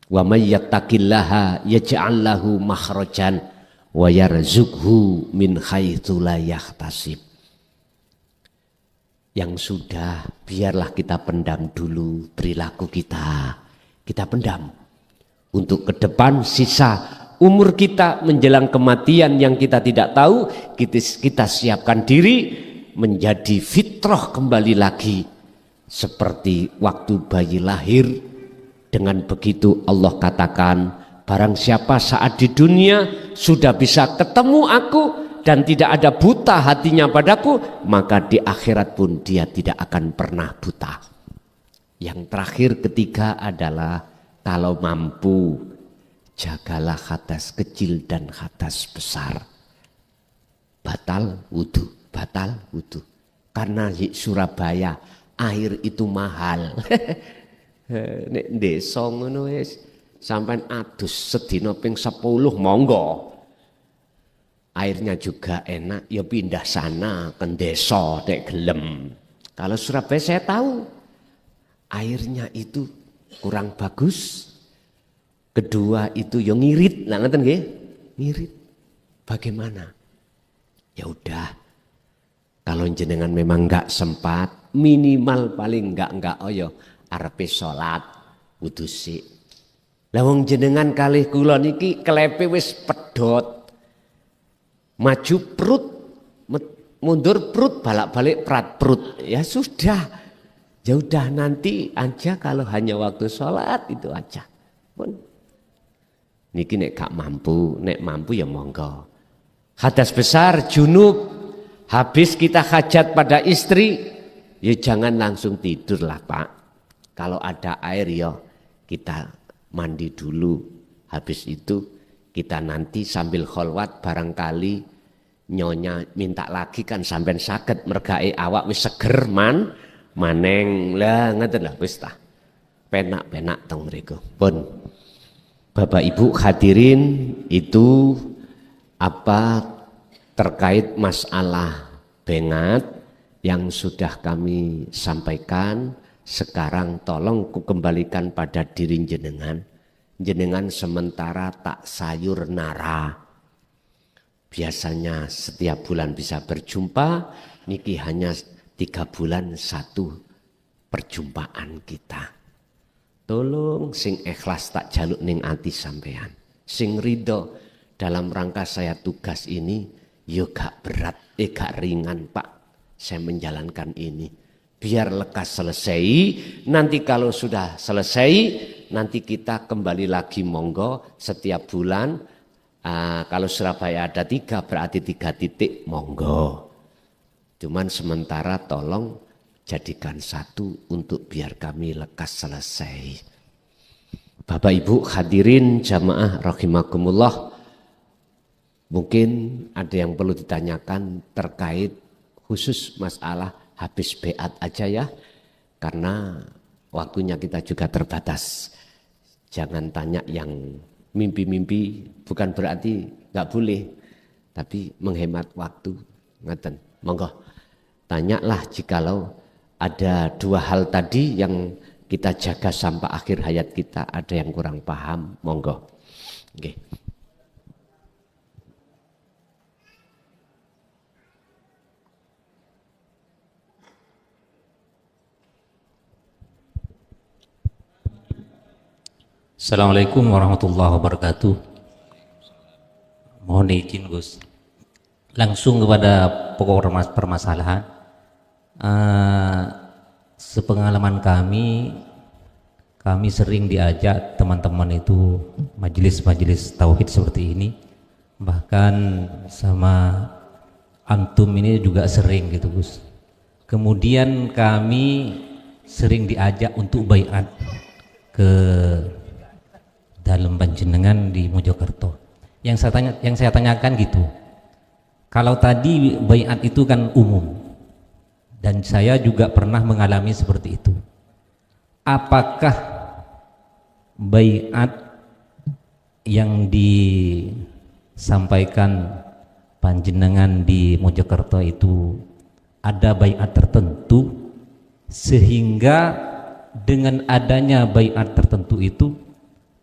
Wa may yattaqillaha yaj'al lahu makhrajan wa yarzuqhu min haitsu la yahtasib. Yang sudah, biarlah kita pendam dulu perilaku kita. Kita pendam. Untuk ke depan sisa umur kita menjelang kematian yang kita tidak tahu, kita siapkan diri menjadi fitrah kembali lagi. Seperti waktu bayi lahir. Dengan begitu Allah katakan, barang siapa saat di dunia sudah bisa ketemu aku dan tidak ada buta hatinya padaku, maka di akhirat pun dia tidak akan pernah buta. Yang terakhir ketiga adalah kalau mampu, jagalah hadas kecil dan hadas besar. Batal wudhu, batal wudhu. Karena di Surabaya air itu mahal. Nek desa ngono wis sampean adus sedina ping 10 monggo. Airnya juga enak, ya pindah sana ke desa nek gelem. Kalau Surabaya saya tahu airnya itu kurang bagus. Kedua itu yang ngirit, lah ngeten nggih? Ngirit. Bagaimana? Ya udah. Kalau jenengan memang enggak sempat, minimal paling enggak yo arepe salat wudu sik. Lah wong jenengan kalih kula niki klepe wis pedhot. Maju prut, mundur prut, balik-balik prat prut. Ya sudah. Ya udah nanti aja kalau hanya waktu sholat itu aja. Pun. Niki nek gak mampu, nek mampu ya monggo. Hadas besar, junub, habis kita hajat pada istri, ya jangan langsung tidur lah Pak. Kalau ada air ya kita mandi dulu. Habis itu kita nanti sambil kholwat barangkali nyonya minta lagi kan sampean saged mergae awak wis seger maneng lah ngeten lah wis tah. Penak-penak teng mriku. Pun Bapak Ibu hadirin itu apa terkait masalah bengat yang sudah kami sampaikan. Sekarang tolong kukembalikan pada diri jenengan. Jenengan sementara tak sayur nara. Biasanya setiap bulan bisa berjumpa, niki hanya 3 bulan 1 perjumpaan kita. Tolong sing ikhlas tak jaluk ning ati sampean. Sing ridho dalam rangka saya tugas ini, yo gak berat, gak ringan Pak. Saya menjalankan ini. Biar lekas selesai, nanti kalau sudah selesai, nanti kita kembali lagi monggo setiap bulan. Kalau Surabaya ada 3 berarti 3 titik monggo. Cuman sementara tolong jadikan 1 untuk biar kami lekas selesai. Bapak Ibu hadirin jamaah rahimakumullah. Mungkin ada yang perlu ditanyakan terkait khusus masalah habis beat aja ya. Karena waktunya kita juga terbatas. Jangan tanya yang mimpi-mimpi, bukan berarti nggak boleh. Tapi menghemat waktu. Ngeten, monggo. Tanyalah jikalau ada 2 hal tadi yang kita jaga sampai akhir hayat kita, ada yang kurang paham, monggo. Oke. Assalamualaikum warahmatullahi wabarakatuh. Mohon izin Gus. Langsung kepada pokok permasalahan. Sepengalaman kami sering diajak teman-teman itu majelis-majelis tauhid seperti ini. Bahkan sama antum ini juga sering gitu Gus. Kemudian kami sering diajak untuk baiat ke dalam panjenengan di Mojokerto. Yang saya tanyakan gitu. Kalau tadi baiat itu kan umum. Dan saya juga pernah mengalami seperti itu. Apakah baiat yang disampaikan panjenengan di Mojokerto itu ada baiat tertentu sehingga dengan adanya baiat tertentu itu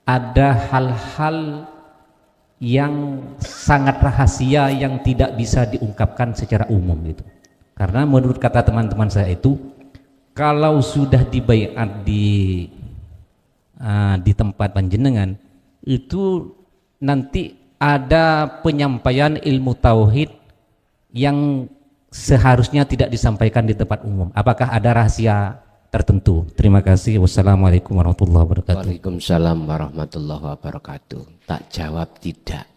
ada hal-hal yang sangat rahasia yang tidak bisa diungkapkan secara umum gitu. Karena menurut kata teman-teman saya itu, kalau sudah dibaiat di tempat panjenengan, itu nanti ada penyampaian ilmu tauhid yang seharusnya tidak disampaikan di tempat umum. Apakah ada rahasia tertentu? Terima kasih. Wassalamualaikum warahmatullahi wabarakatuh. Waalaikumsalam warahmatullahi wabarakatuh. Tak jawab tidak.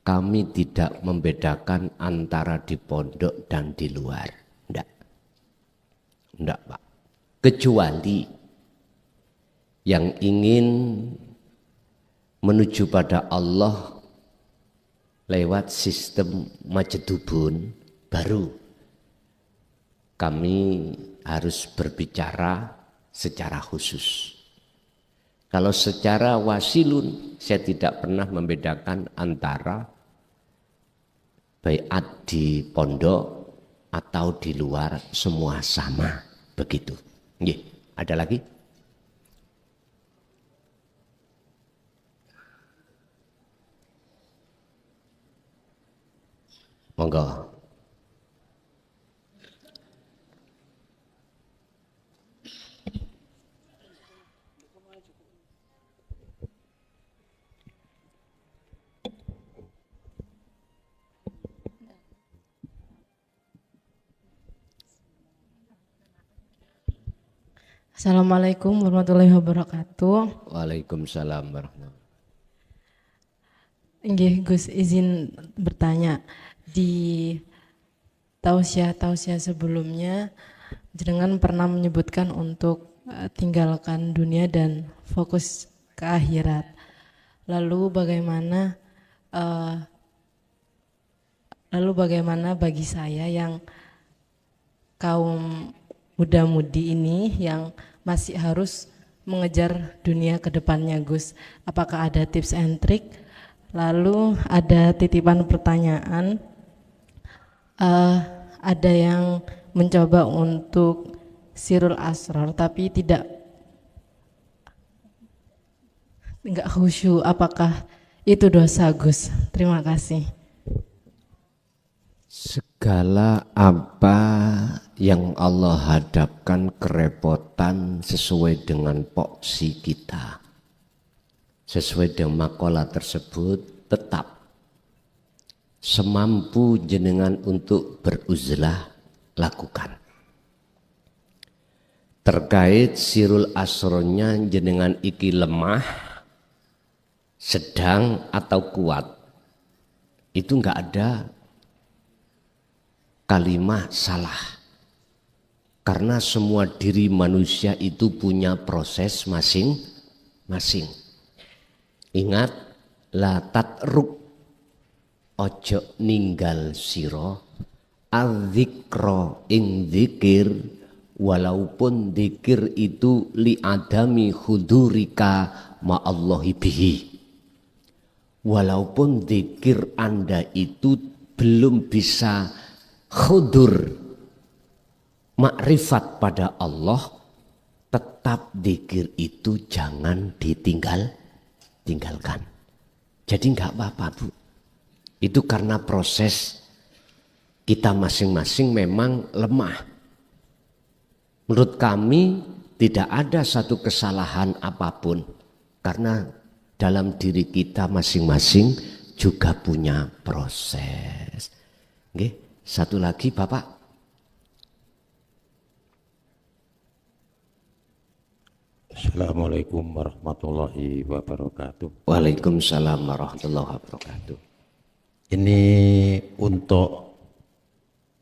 Kami tidak membedakan antara di pondok dan di luar. Enggak Pak. Kecuali yang ingin menuju pada Allah lewat sistem majedubun, baru kami harus berbicara secara khusus. Kalau secara wasilun, saya tidak pernah membedakan antara baiat di pondok atau di luar, semua sama, begitu. Nggih, ada lagi? Monggo. Assalamualaikum warahmatullahi wabarakatuh. Waalaikumsalam warahmatullahi. Nggih, Gus izin bertanya, di tausiah sebelumnya jenengan pernah menyebutkan untuk tinggalkan dunia dan fokus ke akhirat. Lalu bagaimana bagi saya yang kaum muda-mudi ini yang masih harus mengejar dunia ke depannya, Gus? Apakah ada tips and trick? Lalu ada titipan pertanyaan, ada yang mencoba untuk sirul asrar tapi enggak khusyuk, apakah itu dosa, Gus? Terima kasih. Segala apa yang Allah hadapkan kerepotan sesuai dengan porsi kita, sesuai dengan makalah tersebut, tetap semampu jenengan untuk beruzlah lakukan. Terkait sirul asronya jenengan iki lemah, sedang atau kuat, itu enggak ada kalimat salah, karena semua diri manusia itu punya proses masing-masing. Ingat, la tatruk, ojo ninggal siro adzikro ing dzikir, walaupun dzikir itu li adami khudurika ma'allahi bihi, walaupun dzikir Anda itu belum bisa khudur makrifat pada Allah, tetap dzikir itu jangan tinggalkan. Jadi enggak apa-apa, Bu. Itu karena proses kita masing-masing memang lemah. Menurut kami tidak ada satu kesalahan apapun, karena dalam diri kita masing-masing juga punya proses. Oke, satu lagi Bapak. Assalamualaikum warahmatullahi wabarakatuh. Waalaikumsalam warahmatullahi wabarakatuh. Ini untuk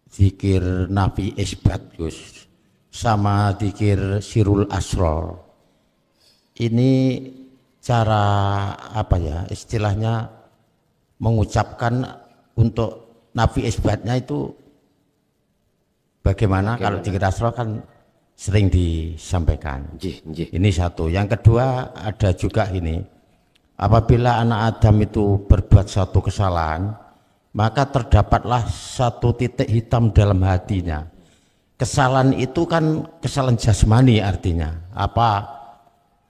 zikir Nafi Isbat, Gus, sama zikir Sirul Asrar. Ini cara apa ya, istilahnya mengucapkan untuk Nafi Isbatnya itu bagaimana? Kalau zikir Asrar kan sering disampaikan. Ini satu. Yang kedua ada juga ini, apabila anak Adam itu berbuat satu kesalahan, maka terdapatlah satu titik hitam dalam hatinya. Kesalahan itu kan kesalahan jasmani, artinya apa?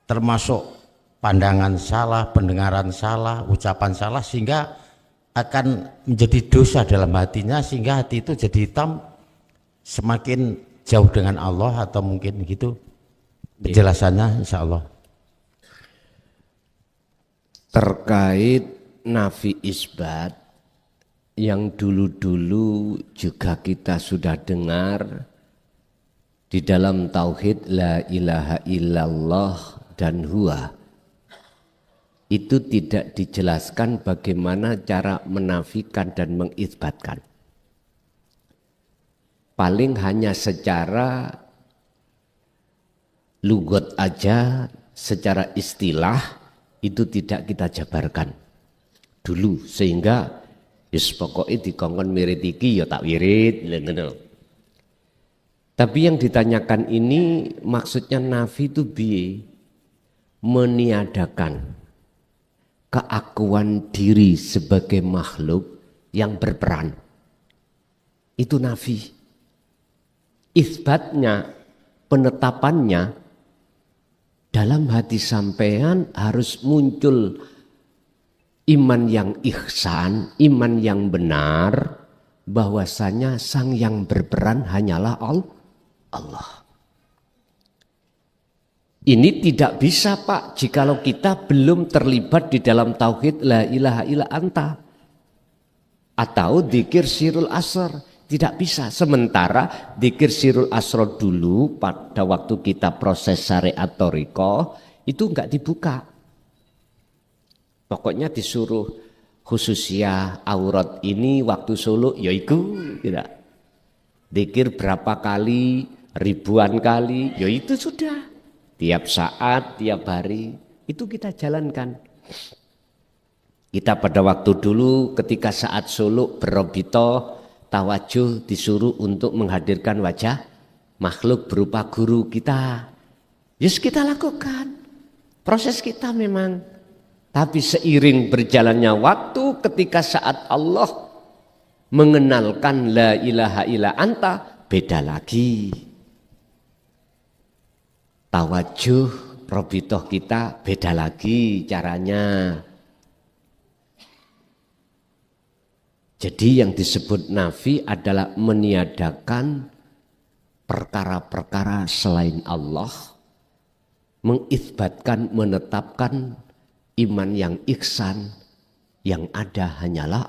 Termasuk pandangan salah, pendengaran salah, ucapan salah, sehingga akan menjadi dosa dalam hatinya, sehingga hati itu jadi hitam, semakin jauh dengan Allah, atau mungkin gitu penjelasannya, insya Allah. Terkait Nafi Isbat yang dulu-dulu juga kita sudah dengar di dalam tauhid la ilaha illallah dan huwa, itu tidak dijelaskan bagaimana cara menafikan dan mengisbatkan. Paling hanya secara lugat aja, secara istilah itu tidak kita jabarkan dulu, sehingga wis pokoke dikongkon wirid iki ya tak wirid ngono. Tapi yang ditanyakan ini maksudnya nafi itu piye? Meniadakan keakuan diri sebagai makhluk yang berperan. Itu nafi. Isbatnya, penetapannya, dalam hati sampean harus muncul iman yang ihsan, iman yang benar, bahwasanya sang yang berperan hanyalah Allah. Ini tidak bisa, Pak, jikalau kita belum terlibat di dalam tauhid la ilaha illa anta atau dzikir sirul asr. Tidak bisa. Sementara dzikir sirul asrar dulu pada waktu kita proses syariat thariqah itu enggak dibuka. Pokoknya disuruh khususnya aurat ini waktu suluk yaitu tidak. Dzikir berapa kali, ribuan kali, ya itu sudah. Tiap saat, tiap hari itu kita jalankan. Kita pada waktu dulu ketika saat suluk berobito tawajuh disuruh untuk menghadirkan wajah makhluk berupa guru kita. Yes, kita lakukan. Proses kita memang. Tapi seiring berjalannya waktu ketika saat Allah mengenalkan la ilaha illa anta beda lagi. Tawajuh robitoh kita beda lagi caranya. Jadi yang disebut nafi adalah meniadakan perkara-perkara selain Allah, mengisbatkan, menetapkan iman yang ihsan, yang ada hanyalah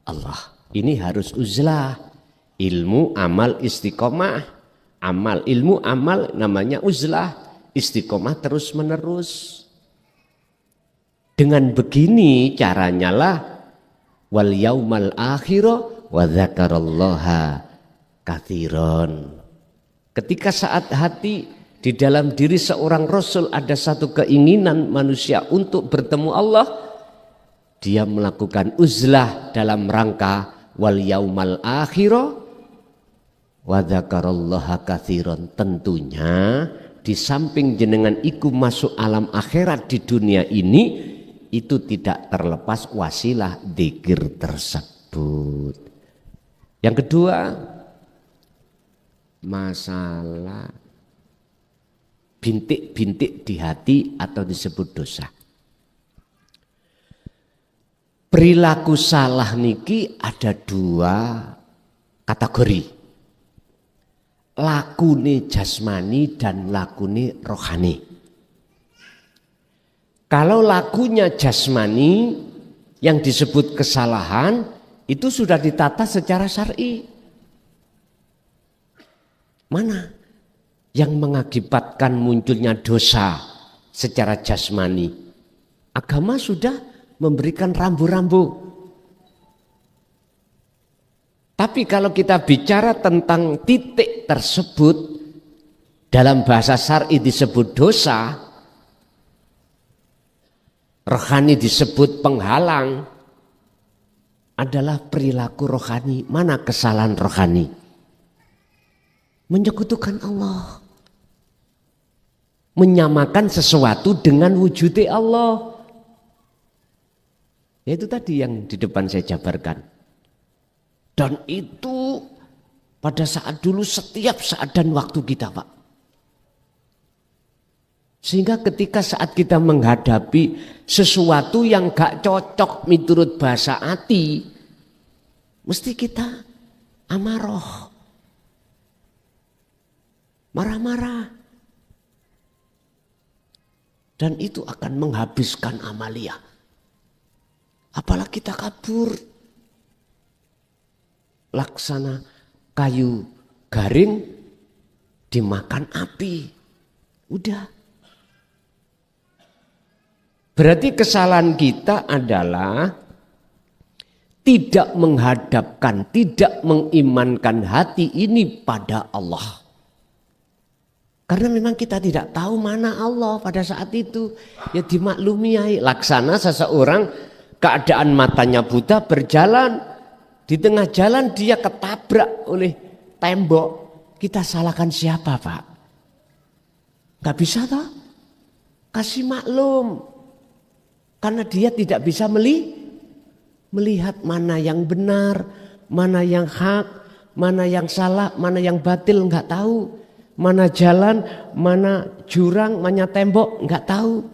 Allah. Ini harus uzlah, ilmu, amal, istiqomah, amal, ilmu, amal namanya uzlah, istiqomah terus menerus. Dengan begini caranya lah wal yaumal akhirah wa dzakarallaha katsiran. Ketika saat hati di dalam diri seorang rasul ada satu keinginan manusia untuk bertemu Allah, dia melakukan uzlah dalam rangka wal yaumal akhirah wa dzakarallaha katsiran. Tentunya di samping jenengan iku masuk alam akhirat di dunia ini, itu tidak terlepas wasilah dzikir tersebut. Yang kedua, masalah bintik-bintik di hati atau disebut dosa. Perilaku salah niki ada dua kategori. Lakune jasmani dan lakune rohani. Kalau lakunya jasmani yang disebut kesalahan itu sudah ditata secara syar'i. Mana yang mengakibatkan munculnya dosa secara jasmani? Agama sudah memberikan rambu-rambu. Tapi kalau kita bicara tentang titik tersebut dalam bahasa syar'i disebut dosa, rohani disebut penghalang, adalah perilaku rohani. Mana kesalahan rohani? Menyekutukan Allah, menyamakan sesuatu dengan wujudnya Allah. Itu tadi yang di depan saya jabarkan. Dan itu pada saat dulu setiap saat dan waktu kita, Pak. Sehingga ketika saat kita menghadapi sesuatu yang gak cocok menurut bahasa hati, mesti kita amarah, marah-marah. Dan itu akan menghabiskan amalia. Apalagi kita kabur. Laksana kayu garing dimakan api. Udah. Berarti kesalahan kita adalah tidak menghadapkan, tidak mengimankan hati ini pada Allah. Karena memang kita tidak tahu mana Allah pada saat itu. Ya dimaklumi, laksana seseorang keadaan matanya buta berjalan. Di tengah jalan dia ketabrak oleh tembok. Kita salahkan siapa, Pak? Gak bisa toh? Kasih maklum. Karena dia tidak bisa melihat mana yang benar, mana yang hak, mana yang salah, mana yang batil, enggak tahu. Mana jalan, mana jurang, mana tembok, enggak tahu.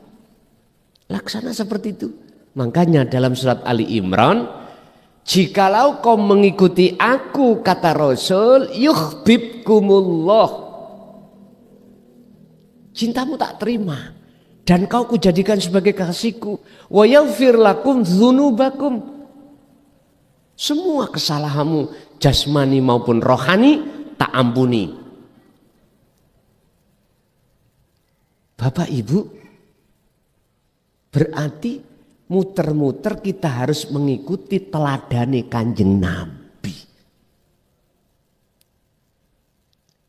Laksana seperti itu. Makanya dalam surat Ali Imran, jikalau kau mengikuti aku, kata Rasul, yuhbibkumullah. Cintamu tak terima. Dan kau kujadikan sebagai kasihku. Wa yaghfir lakum dzunubakum. Semua kesalahanmu jasmani maupun rohani tak ampuni. Bapak Ibu, berarti muter-muter kita harus mengikuti teladani Kanjeng Nabi.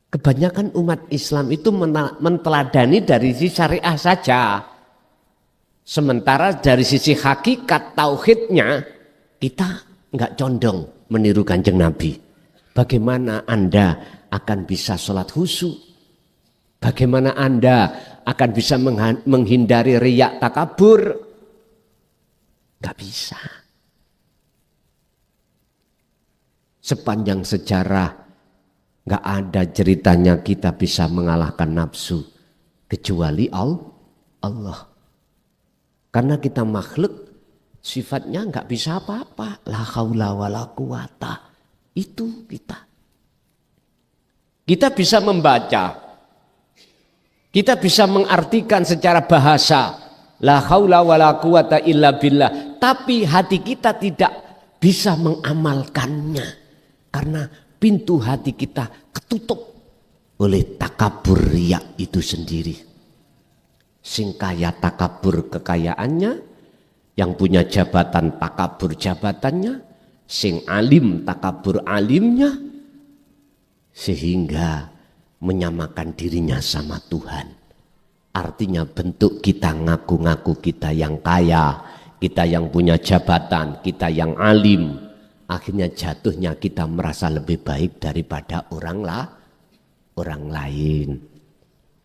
Kebanyakan umat Islam itu menteladani dari sisi syariah saja. Sementara dari sisi hakikat tauhidnya kita enggak condong meniru Kanjeng Nabi. Bagaimana Anda akan bisa sholat khusyuk? Bagaimana Anda akan bisa menghindari riya takabur? Enggak bisa. Sepanjang sejarah enggak ada ceritanya kita bisa mengalahkan nafsu kecuali Allah. Karena kita makhluk sifatnya enggak bisa apa-apa. La haula wala quwata. Itu kita. Kita bisa membaca. Kita bisa mengartikan secara bahasa. La haula wala quwata illa billah. Tapi hati kita tidak bisa mengamalkannya. Karena pintu hati kita ketutup oleh takabur riya itu sendiri. Sing kaya takabur kekayaannya, yang punya jabatan takabur jabatannya, sing alim takabur alimnya, sehingga menyamakan dirinya sama Tuhan. Artinya bentuk kita ngaku-ngaku kita yang kaya, kita yang punya jabatan, kita yang alim. Akhirnya jatuhnya kita merasa lebih baik daripada orang lain.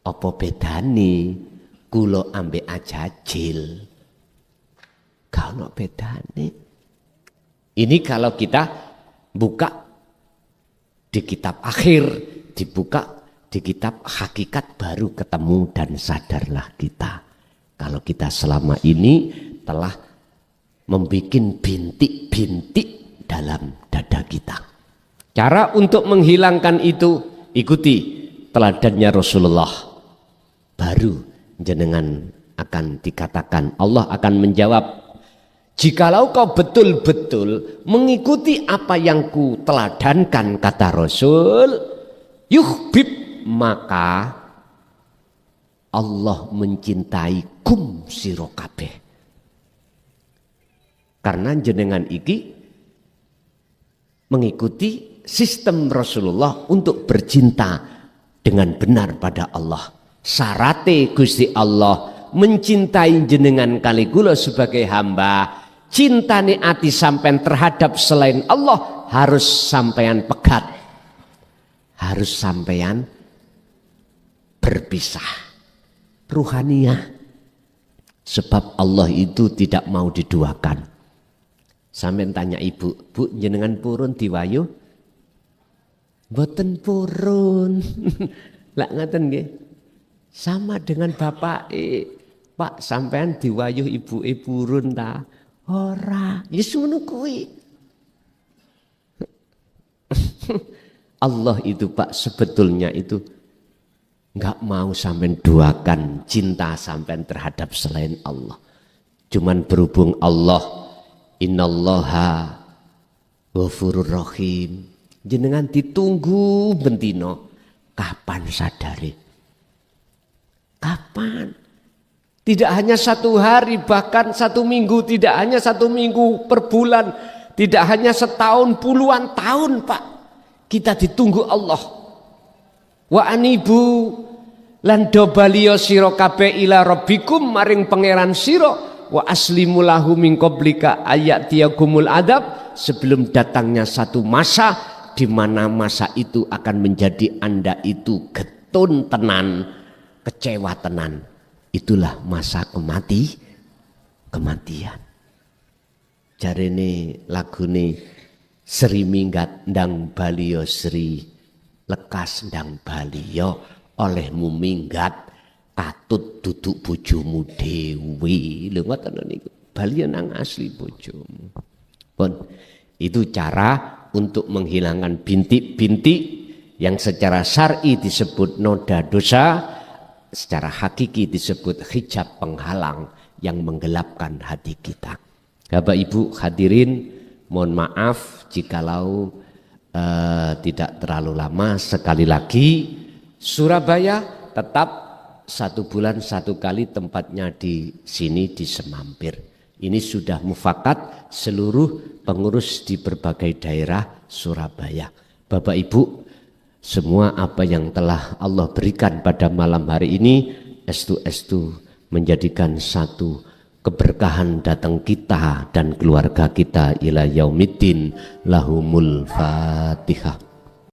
Apa bedane kulo ambek ajajil? Kalau bedane. Ini kalau kita buka di kitab akhir, dibuka di kitab hakikat baru ketemu dan sadarlah kita. Kalau kita selama ini telah membuat bintik-bintik dalam dada kita. Cara untuk menghilangkan itu, ikuti teladannya Rasulullah. Baru jenengan akan dikatakan, Allah akan menjawab, jikalau kau betul-betul mengikuti apa yang ku teladankan, kata Rasul, yuhbib, maka Allah mencintai kum sira kabeh. Karena jenengan iki mengikuti sistem Rasulullah untuk bercinta dengan benar pada Allah. Syarate Gusti Allah mencintai jenengan kali kula sebagai hamba, cintane ati sampean terhadap selain Allah harus sampean pegat, harus sampean berpisah. Ruhaniyah. Sebab Allah itu tidak mau diduakan. Sampean tanya ibu, Bu jenengan purun diwayu? Mboten purun. Lak ngaten nggih. Sama dengan bapak, Pak sampean diwayu ibu purun ta? Ora, ya ngono kuwi. Allah itu Pak sebetulnya itu enggak mau sampean duakan cinta sampean terhadap selain Allah. Cuman berhubung Allah innallaha ghafurur rahim. Jenengan ditunggu bentino. Kapan sadari? Kapan? Tidak hanya 1 hari, bahkan 1 minggu, tidak hanya 1 minggu per bulan, tidak hanya setahun, puluhan tahun Pak. Kita ditunggu Allah. Wa anibu lan do baliyo sira kabeh ila rabbikum maring pangeran sira wa aslimu lahu min qablika ayatiyakumul adab, sebelum datangnya satu masa di mana masa itu akan menjadi Anda itu getun tenan, kecewa tenan. Itulah masa kematian. Jarene lagune Sri minggat ndang baliyo Sri, lekas ndang baliyo olehmu minggat katut duduk bojomu dewi. Lho ngoten niku. Baliyo nang asli bojomu. Pun itu cara untuk menghilangkan bintik-bintik yang secara syar'i disebut noda dosa, secara hakiki disebut hijab penghalang yang menggelapkan hati kita. Bapak Ibu hadirin Mohon maaf jikalau tidak terlalu lama. Sekali lagi, Surabaya tetap 1 bulan 1 kali tempatnya di sini di Semampir. Ini sudah mufakat seluruh pengurus di berbagai daerah Surabaya. Bapak Ibu, semua apa yang telah Allah berikan pada malam hari ini estu menjadikan satu keberkahan datang kita dan keluarga kita ila yaumiddin. Lahumul Fatihah.